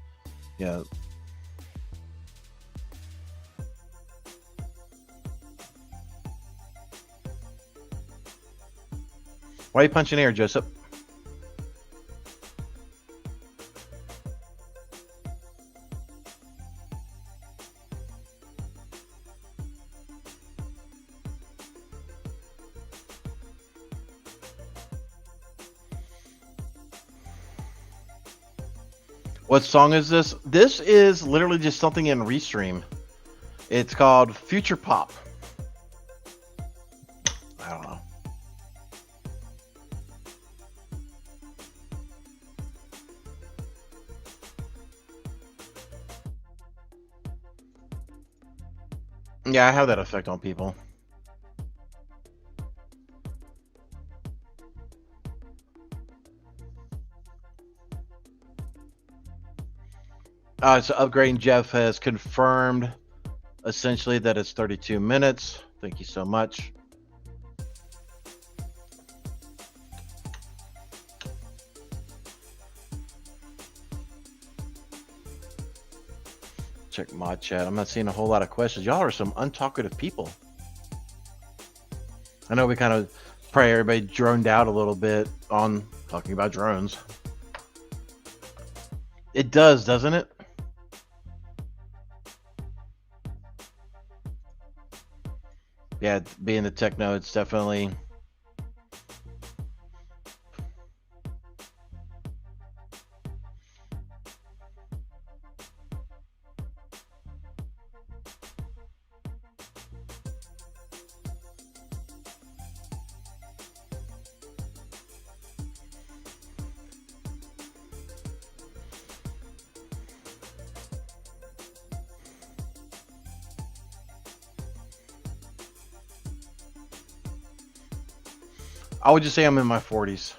why are you punching air, Joseph? What song is this? This is literally just something in Restream. It's called Future Pop. I don't know. Yeah, I have that effect on people. So upgrading Jeff has confirmed essentially that it's 32 minutes. Thank you so much. Check mod chat. I'm not seeing a whole lot of questions. Y'all are some untalkative people. I know we kind of probably everybody droned out a little bit on talking about drones. It does, doesn't it? Yeah, being the techno, it's definitely. I would just say I'm in my 40s.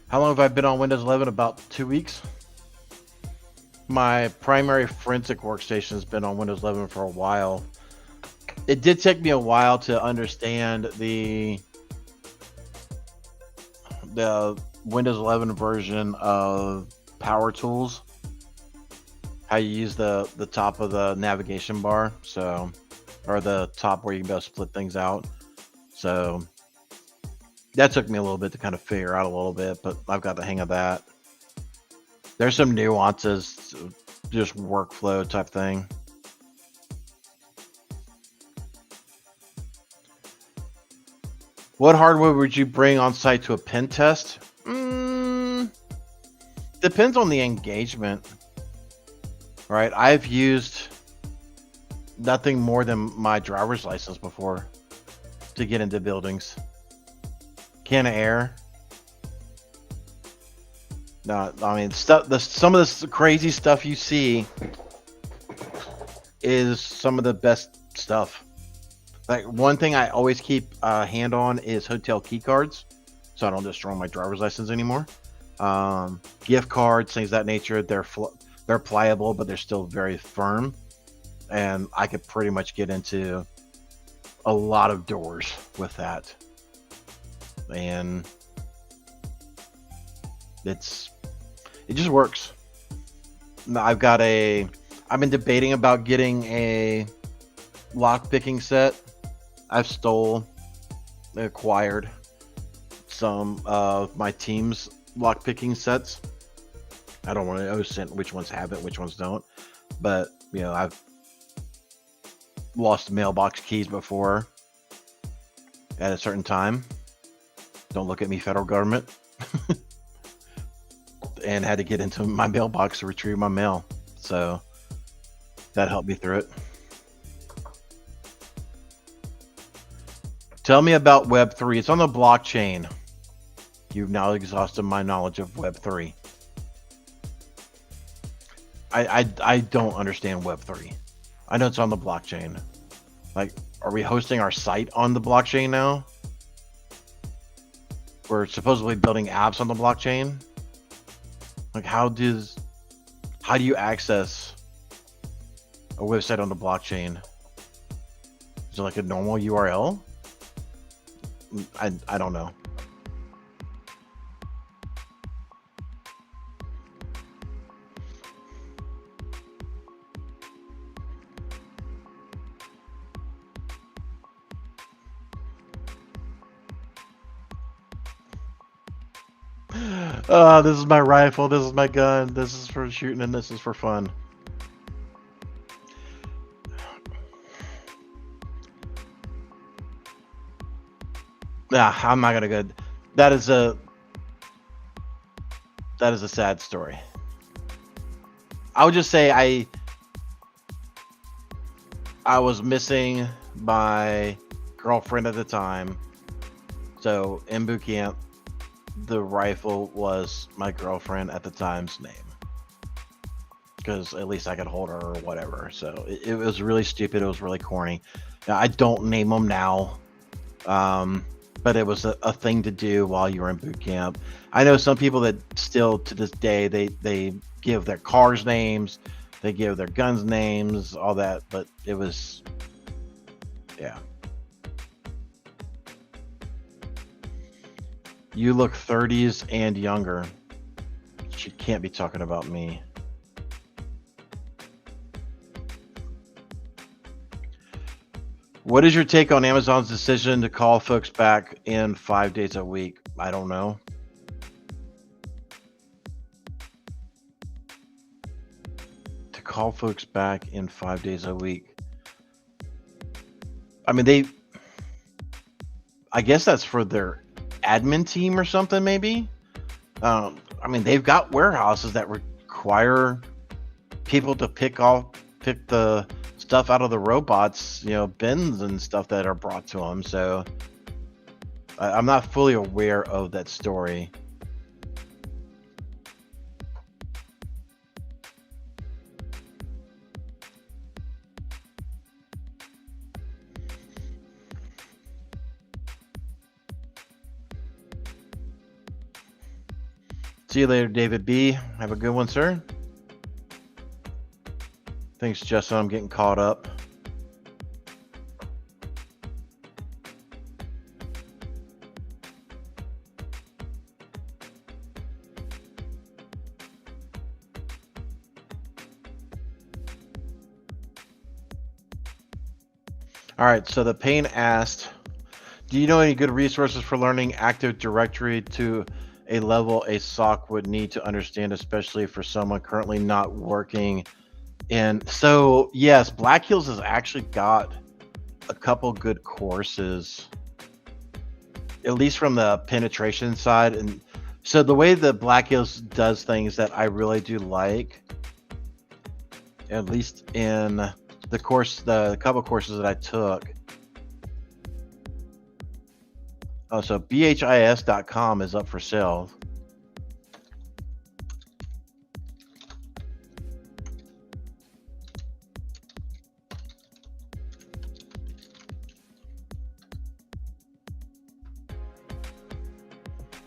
How long have I been on Windows 11? About 2 weeks. My primary forensic workstation has been on Windows 11 for a while. It did take me a while to understand the Windows 11 version of Power Tools, how you use the top of the navigation bar, so, or the top where you can be able to split things out. So that took me a little bit to kind of figure out a little bit, but I've got the hang of that. There's some nuances, just workflow type thing. What hardware would you bring on site to a pen test? Depends on the engagement, right? I've used nothing more than my driver's license before to get into buildings. Can of air. No, I mean, some of this crazy stuff you see is some of the best stuff. Like, one thing I always keep a hand on is hotel key cards, so I don't destroy my driver's license anymore. Gift cards, things of that nature. They're pliable, but they're still very firm, and I could pretty much get into a lot of doors with that. And it just works. I've been debating about getting a lock picking set. I've acquired some of my team's lock picking sets. I don't want to know which ones have it, which ones don't. But, I've lost mailbox keys before at a certain time. Don't look at me, federal government. And had to get into my mailbox to retrieve my mail. So that helped me through it. Tell me about Web3. It's on the blockchain. You've now exhausted my knowledge of Web3. I don't understand Web3. I know it's on the blockchain. Like, are we hosting our site on the blockchain now? We're supposedly building apps on the blockchain. Like, how do you access a website on the blockchain? Is it like a normal URL? I don't know. This is my rifle, this is my gun, this is for shooting, and this is for fun. Nah, I'm not gonna go. That is a sad story. I would just say I was missing my girlfriend at the time, so in boot camp, the rifle was my girlfriend at the time's name, because at least I could hold her or whatever. So it was really stupid. It was really corny. Now, I don't name them now, but it was a thing to do while you were in boot camp. I know some people that still to this day they give their cars names, they give their guns names, all that, but it was, yeah. You look 30s and younger. She can't be talking about me. What is your take on Amazon's decision to call folks back in 5 days a week? I don't know. To call folks back in 5 days a week. I mean, I guess that's for their admin team or something, maybe. I mean, they've got warehouses that require people to pick the stuff out of the robots, bins and stuff that are brought to them. So I'm not fully aware of that story. See you later, David B. Have a good one, sir. Thanks, Justin. I'm getting caught up. All right, so the Payne asked, do you know any good resources for learning Active Directory to a level a SOC would need to understand, especially for someone currently not working? And so, yes, Black Hills has actually got a couple good courses, at least from the penetration side. And so the way that Black Hills does things that I really do like, at least in the couple courses that I took. Oh, so bhis.com is up for sale.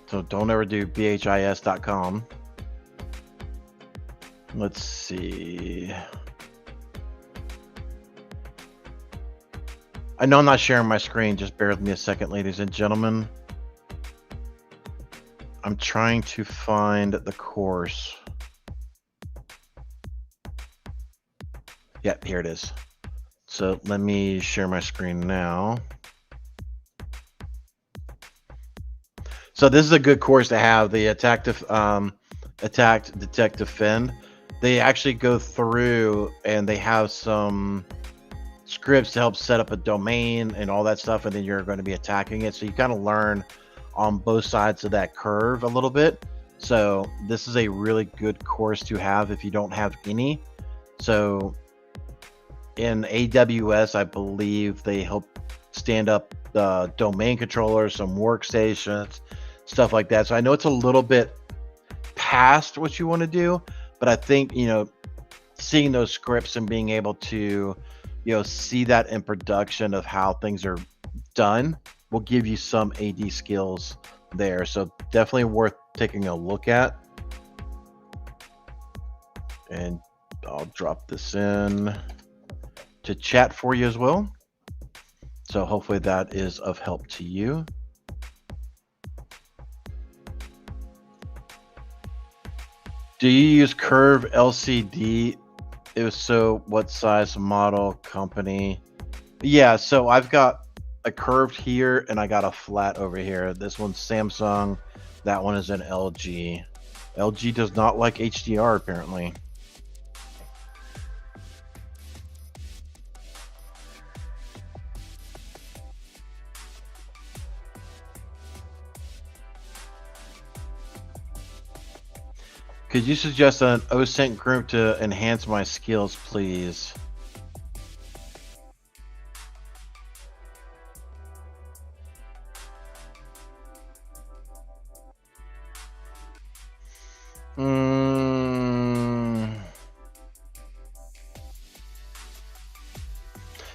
So don't ever do bhis.com. Let's see. I know I'm not sharing my screen. Just bear with me a second, ladies and gentlemen. I'm trying to find the course. Yep, here it is. So let me share my screen now. So this is a good course to have, the attack, detect, defend. They actually go through and they have some scripts to help set up a domain and all that stuff, and then you're going to be attacking it. So you kind of learn on both sides of that curve a little bit. So this is a really good course to have if you don't have any. So in AWS, I believe they help stand up the domain controllers, some workstations, stuff like that. So I know it's a little bit past what you want to do, but I think, seeing those scripts and being able to, see that in production of how things are done will give you some AD skills there. So definitely worth taking a look at. And I'll drop this in to chat for you as well. So hopefully that is of help to you. Do you use curve LCD? If so, what size, model, company? Yeah, so I've got a curved here and I got a flat over here. This one's Samsung. That one is an LG. LG does not like HDR apparently. Could you suggest an OSINT group to enhance my skills, please? You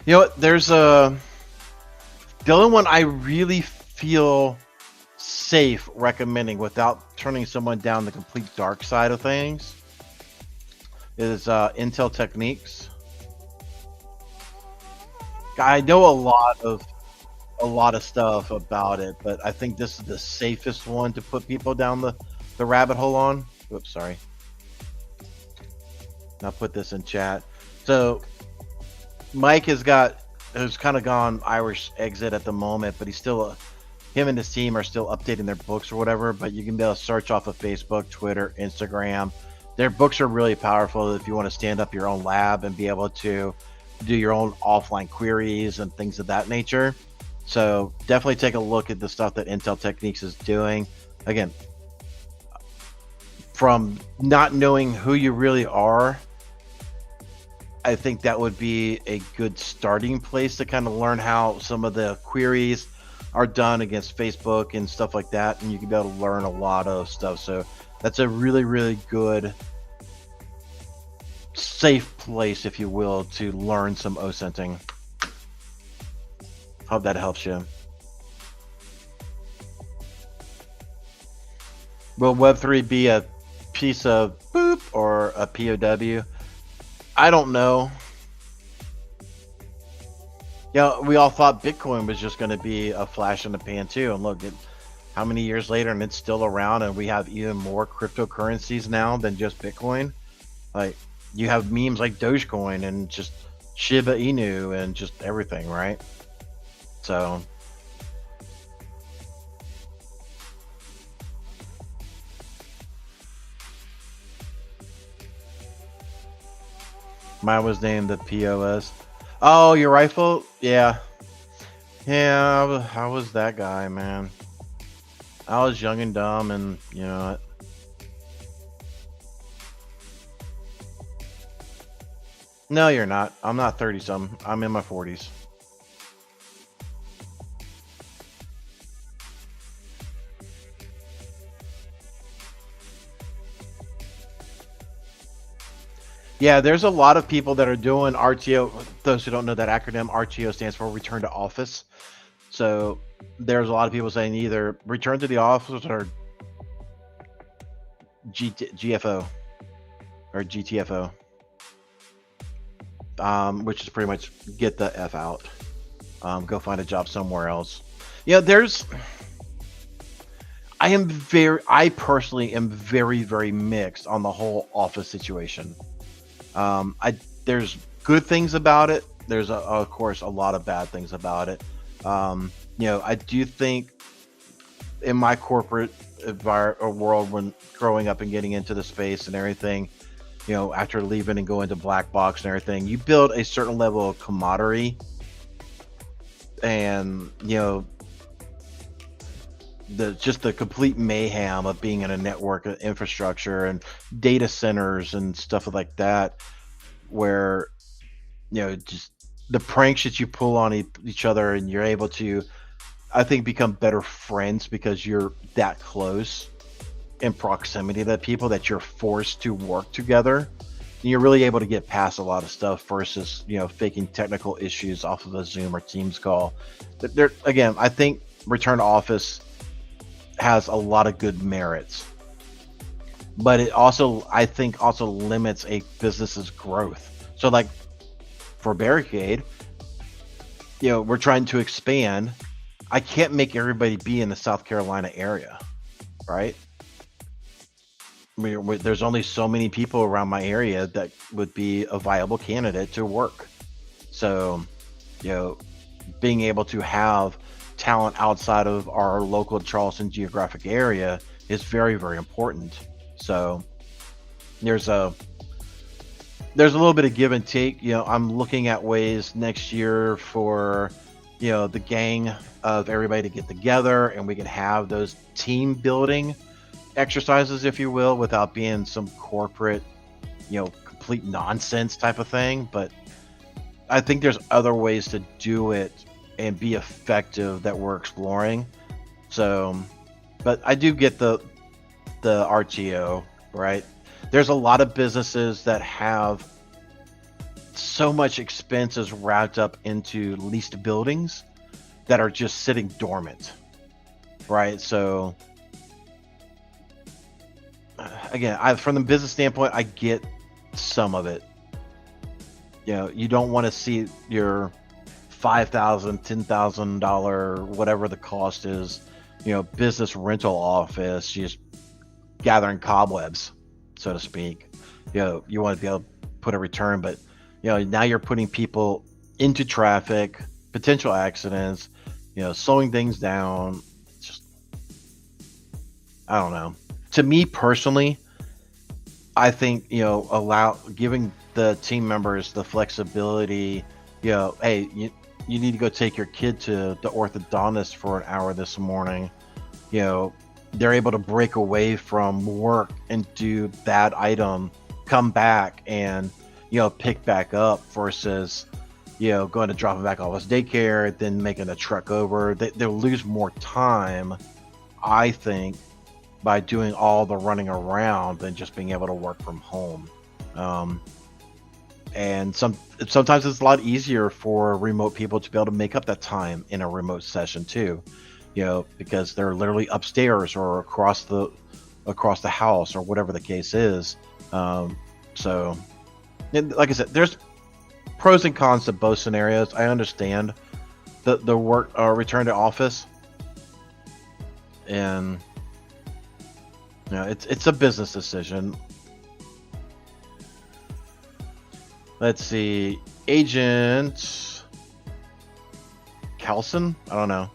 know what? There's the only one I really feel safe recommending without turning someone down the complete dark side of things is Intel Techniques. I know a lot of stuff about it, but I think this is the safest one to put people down the rabbit hole on. Oops, sorry. I'll put this in chat. So Mike has kind of gone Irish exit at the moment, but he's still him and his team are still updating their books or whatever, but you can be able to search off of Facebook, Twitter, Instagram. Their books are really powerful if you want to stand up your own lab and be able to do your own offline queries and things of that nature. So definitely take a look at the stuff that Intel Techniques is doing. Again, from not knowing who you really are, I think that would be a good starting place to kind of learn how some of the queries are done against Facebook and stuff like that, and you can be able to learn a lot of stuff. So that's a really, really good, safe place, if you will, to learn some OSINTing. Hope that helps you. Will Web3 be a piece of boop or a POW? I don't know. Yeah, we all thought Bitcoin was just going to be a flash in the pan too, and look at how many years later, and it's still around, and we have even more cryptocurrencies now than just Bitcoin. Like, you have memes like Dogecoin and just Shiba Inu and just everything, right? So mine was named the POS. Oh, your rifle? Yeah. Yeah, I was that guy, man. I was young and dumb, and you know what? No, you're not. I'm not 30-something. I'm in my 40s. Yeah, there's a lot of people that are doing RTO. Those who don't know that acronym, RTO stands for Return to Office. So there's a lot of people saying either return to the office or GFO or GTFO, which is pretty much get the F out, go find a job somewhere else. Yeah, I personally am very, very mixed on the whole office situation. There's good things about it. There's of course a lot of bad things about it. You know, I do think in my corporate world, when growing up and getting into the space and everything, you know, after leaving and going to black box and everything, you build a certain level of camaraderie, and you know, the complete mayhem of being in a network infrastructure and data centers and stuff like that, where you know, just the pranks that you pull on each other, and you're able to, I think, become better friends because you're that close in proximity to people that you're forced to work together. you're really able to get past a lot of stuff versus, faking technical issues off of a Zoom or Teams call. There, again, I think return to office has a lot of good merits, but it also, I think, also limits a business's growth. So like for Barricade, we're trying to expand. I can't make everybody be in the South Carolina area, right? There's only so many people around my area that would be a viable candidate to work. So, being able to have talent outside of our local Charleston geographic area is very, very important. So there's a little bit of give and take. I'm looking at ways next year for, the gang of everybody to get together and we can have those team building exercises, if you will, without being some corporate, complete nonsense type of thing. But I think there's other ways to do it and be effective that we're exploring. So, but I do get the RTO, right? There's a lot of businesses that have so much expenses wrapped up into leased buildings that are just sitting dormant, right? So again, from the business standpoint, I get some of it. You don't want to see your $5,000, $10,000, whatever the cost is, business rental office just gathering cobwebs, so to speak. You want to be able to put a return, but now you're putting people into traffic, potential accidents, slowing things down. Just, I don't know. To me personally, I think, giving the team members the flexibility, hey, you need to go take your kid to the orthodontist for an hour this morning. They're able to break away from work and do that item, come back and, pick back up versus, going to drop them back off his daycare, then making a trek over. They'll lose more time, I think, by doing all the running around than just being able to work from home. And sometimes it's a lot easier for remote people to be able to make up that time in a remote session too, because they're literally upstairs or across the house or whatever the case is. So, like I said, there's pros and cons to both scenarios. I understand the work return to office, and it's a business decision. Let's see, Agent Coulson? I don't know.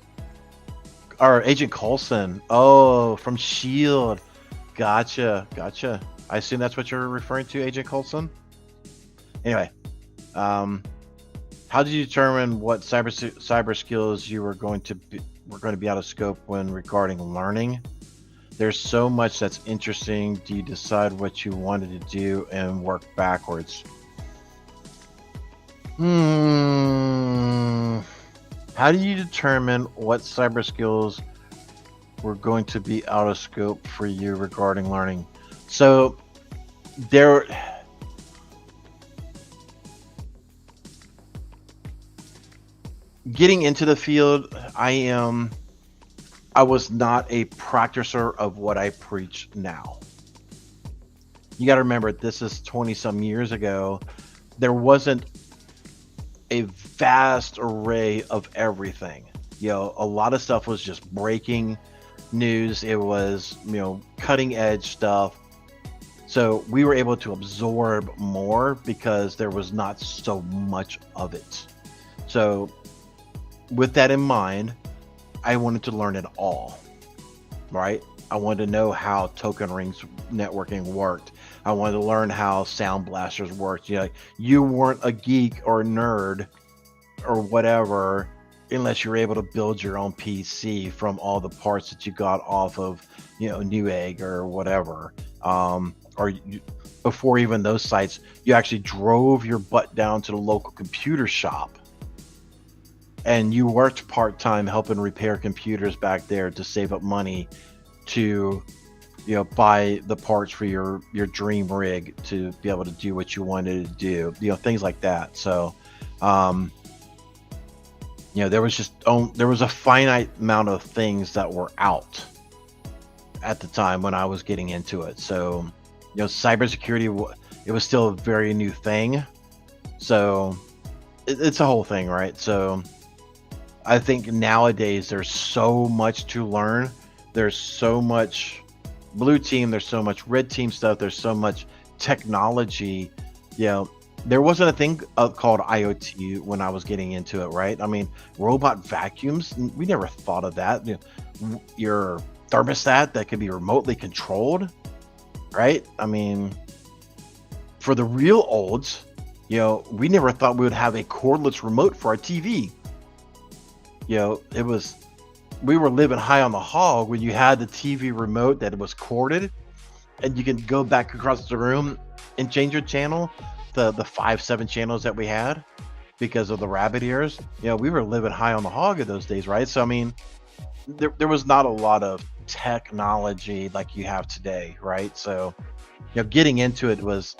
Or Agent Coulson. Oh, from S.H.I.E.L.D. Gotcha. I assume that's what you're referring to, Agent Coulson? Anyway, how did you determine what cyber skills you were going to be out of scope when regarding learning? There's so much that's interesting. Do you decide what you wanted to do and work backwards? How do you determine what cyber skills were going to be out of scope for you regarding learning? So getting into the field, I was not a practicer of what I preach now. You got to remember, this is 20 some years ago. There wasn't a vast array of everything. A lot of stuff was just breaking news. It was, cutting edge stuff. So we were able to absorb more because there was not so much of it. So with that in mind, I wanted to learn it all, right? I wanted to know how token rings networking worked. I wanted to learn how sound blasters worked. You weren't a geek or a nerd or whatever unless you're able to build your own PC from all the parts that you got off of, Newegg or whatever. Before even those sites, you actually drove your butt down to the local computer shop and you worked part-time helping repair computers back there to save up money to buy the parts for your dream rig to be able to do what you wanted to do, things like that. So, there was a finite amount of things that were out at the time when I was getting into it. So, cybersecurity, it was still a very new thing. So it's a whole thing, right? So I think nowadays there's so much to learn. There's so much blue team, there's so much red team stuff, there's so much technology. There wasn't a thing called IoT when I was getting into it, right? I mean, robot vacuums, we never thought of that. Your thermostat that could be remotely controlled, right? I mean, for the real olds, we never thought we would have a cordless remote for our TV. We were living high on the hog when you had the TV remote that was corded, and you can go back across the room and change your channel, the 5-7 channels that we had because of the rabbit ears. We were living high on the hog in those days, right? So I mean, there was not a lot of technology like you have today, right? So getting into it was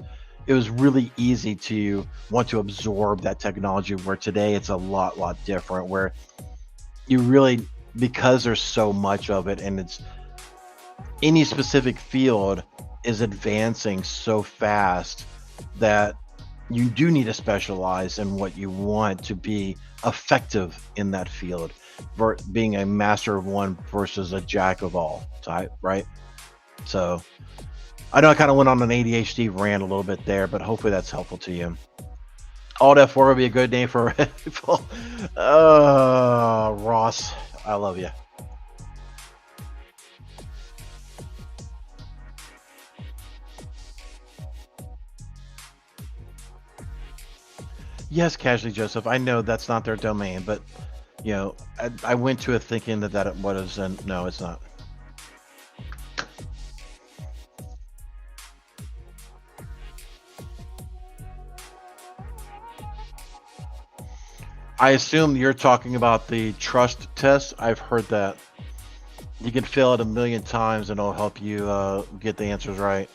really easy to want to absorb that technology, where today it's a lot different, where you really, because there's so much of it, and it's any specific field is advancing so fast that you do need to specialize in what you want to be effective in that field, being a master of one versus a jack of all type, right? So I know I kind of went on an ADHD rant a little bit there, but hopefully that's helpful to you. Alt F4 would be a good name for people. Ross, I love you. Yes, Casually Joseph, I know that's not their domain, but I went to it thinking that it was, and no, it's not. I assume you're talking about the trust test. I've heard that. You can fail it 1,000,000 times and it'll help you get the answers right.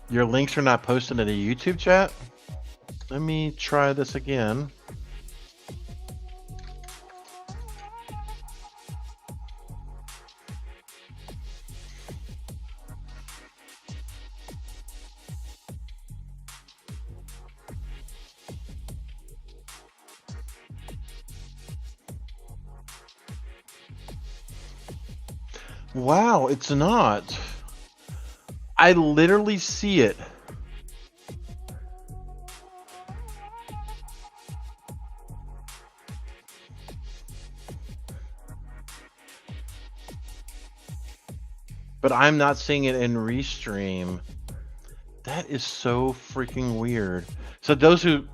Your links are not posted in the YouTube chat? Let me try this again. Wow, it's not. I literally see it. But I'm not seeing it in Restream. That is so freaking weird. So those who...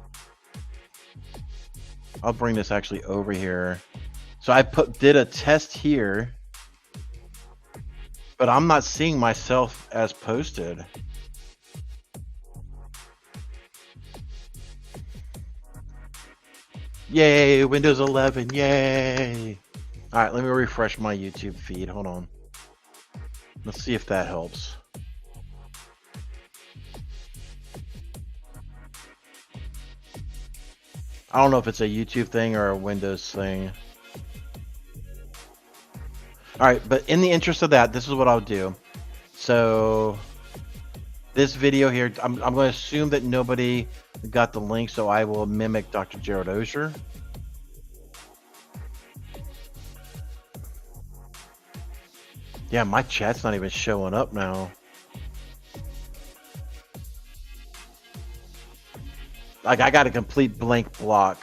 I'll bring this actually over here. So I did a test here. But I'm not seeing myself as posted. Yay, Windows 11, yay! Alright, let me refresh my YouTube feed, hold on. Let's see if that helps. I don't know if it's a YouTube thing or a Windows thing. All right, but in the interest of that, this is what I'll do. So this video here, I'm going to assume that nobody got the link, so I will mimic Dr. Gerald Auger. Yeah, my chat's not even showing up now. Like, I got a complete blank block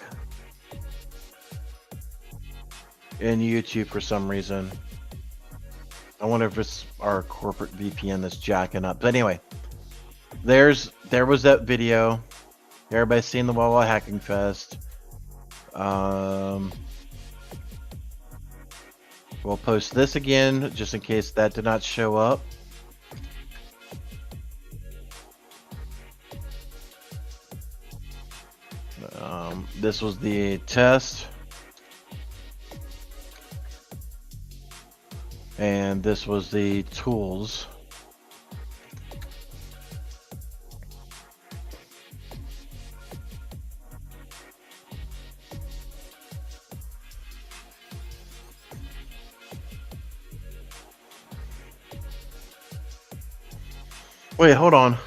in YouTube for some reason. I wonder if it's our corporate VPN that's jacking up. But anyway, there was that video. Everybody's seen the Wawa Hacking Fest. We'll post this again just in case that did not show up. This was the test. And this was the tools. Wait, hold on.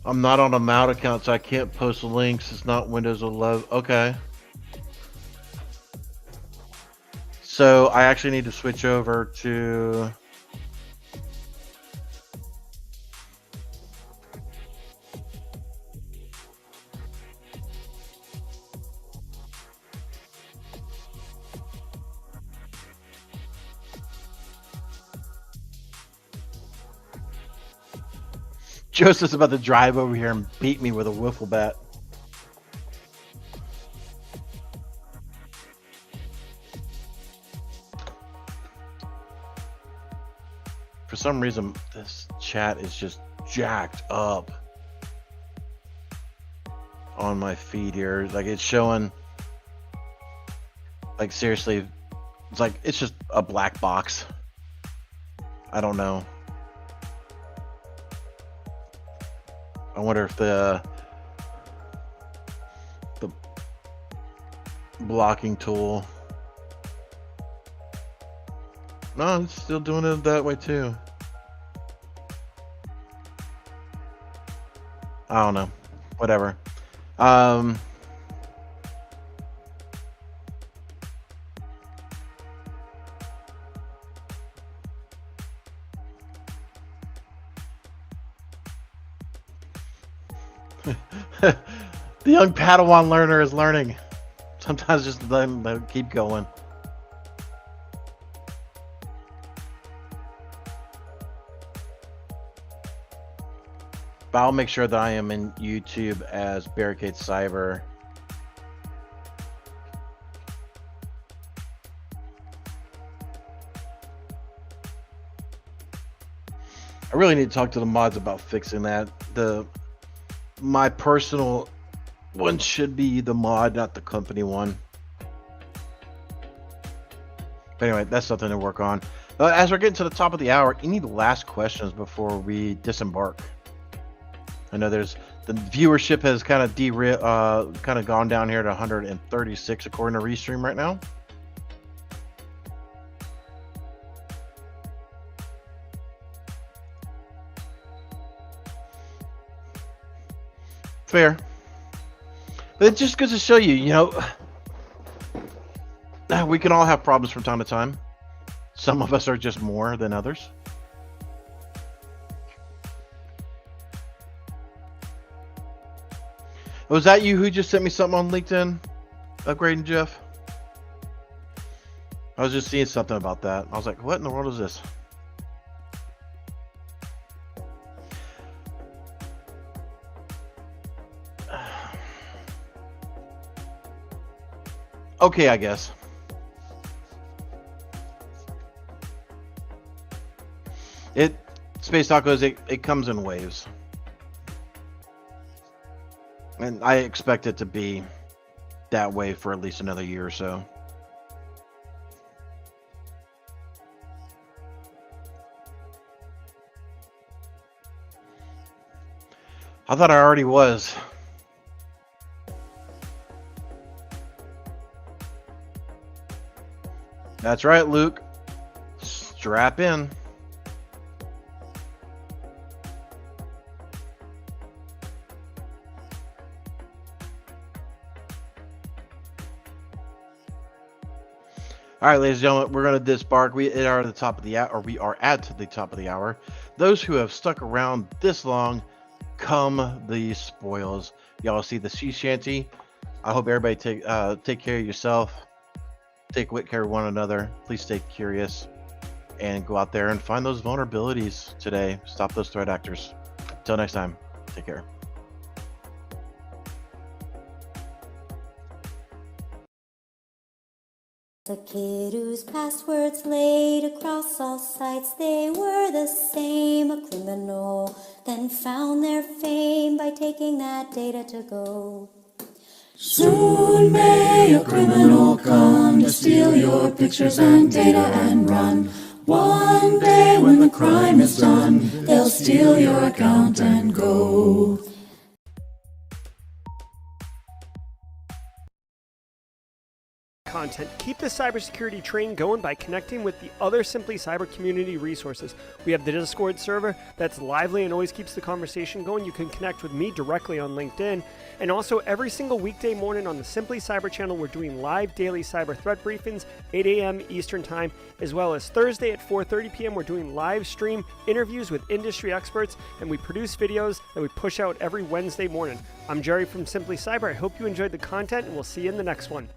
I'm not on a Mount account, so I can't post links. It's not Windows 11. Okay. So I actually need to switch over to... Joseph's about to drive over here and beat me with a wiffle bat. For some reason, this chat is just jacked up on my feed here. Like, it's showing, like, seriously, it's like, it's just a black box. I don't know. I wonder if the blocking tool. No, it's still doing it that way too. I don't know. Whatever. The young Padawan learner is learning. Sometimes just let them keep going. But I'll make sure that I am in YouTube as Barricade Cyber. I really need to talk to the mods about fixing that. My personal one should be the mod, not the company one. But anyway, that's something to work on. As we're getting to the top of the hour, any last questions before we disembark? I know the viewership has kind of gone down here to 136 according to Restream right now. Fair. But it just goes to show you, we can all have problems from time to time. Some of us are just more than others. Was that you who just sent me something on LinkedIn? Upgrading Jeff? I was just seeing something about that. I was like, what in the world is this? Okay, I guess. Space Tacos, it comes in waves. And I expect it to be that way for at least another year or so. I thought I already was. That's right, Luke. Strap in. All right, ladies and gentlemen, we're going to disembark. We are at the top of the hour, or we are at the top of the hour. Those who have stuck around this long, come the spoils. Y'all see the sea shanty. I hope everybody take care of yourself. Take good care of one another. Please stay curious and go out there and find those vulnerabilities today. Stop those threat actors. Until next time, take care. The kid whose passwords laid across all sites, they were the same, a criminal, then found their fame by taking that data to go. Soon may a criminal come. pictures and data and run. One day when the crime is done, they'll steal your account and go. Content. Keep the cybersecurity train going by connecting with the other Simply Cyber community resources. We have the Discord server that's lively and always keeps the conversation going. You can connect with me directly on LinkedIn. And also every single weekday morning on the Simply Cyber channel, we're doing live daily cyber threat briefings, 8 a.m. Eastern time, as well as Thursday at 4:30 p.m. We're doing live stream interviews with industry experts, and we produce videos that we push out every Wednesday morning. I'm Jerry from Simply Cyber. I hope you enjoyed the content, and we'll see you in the next one.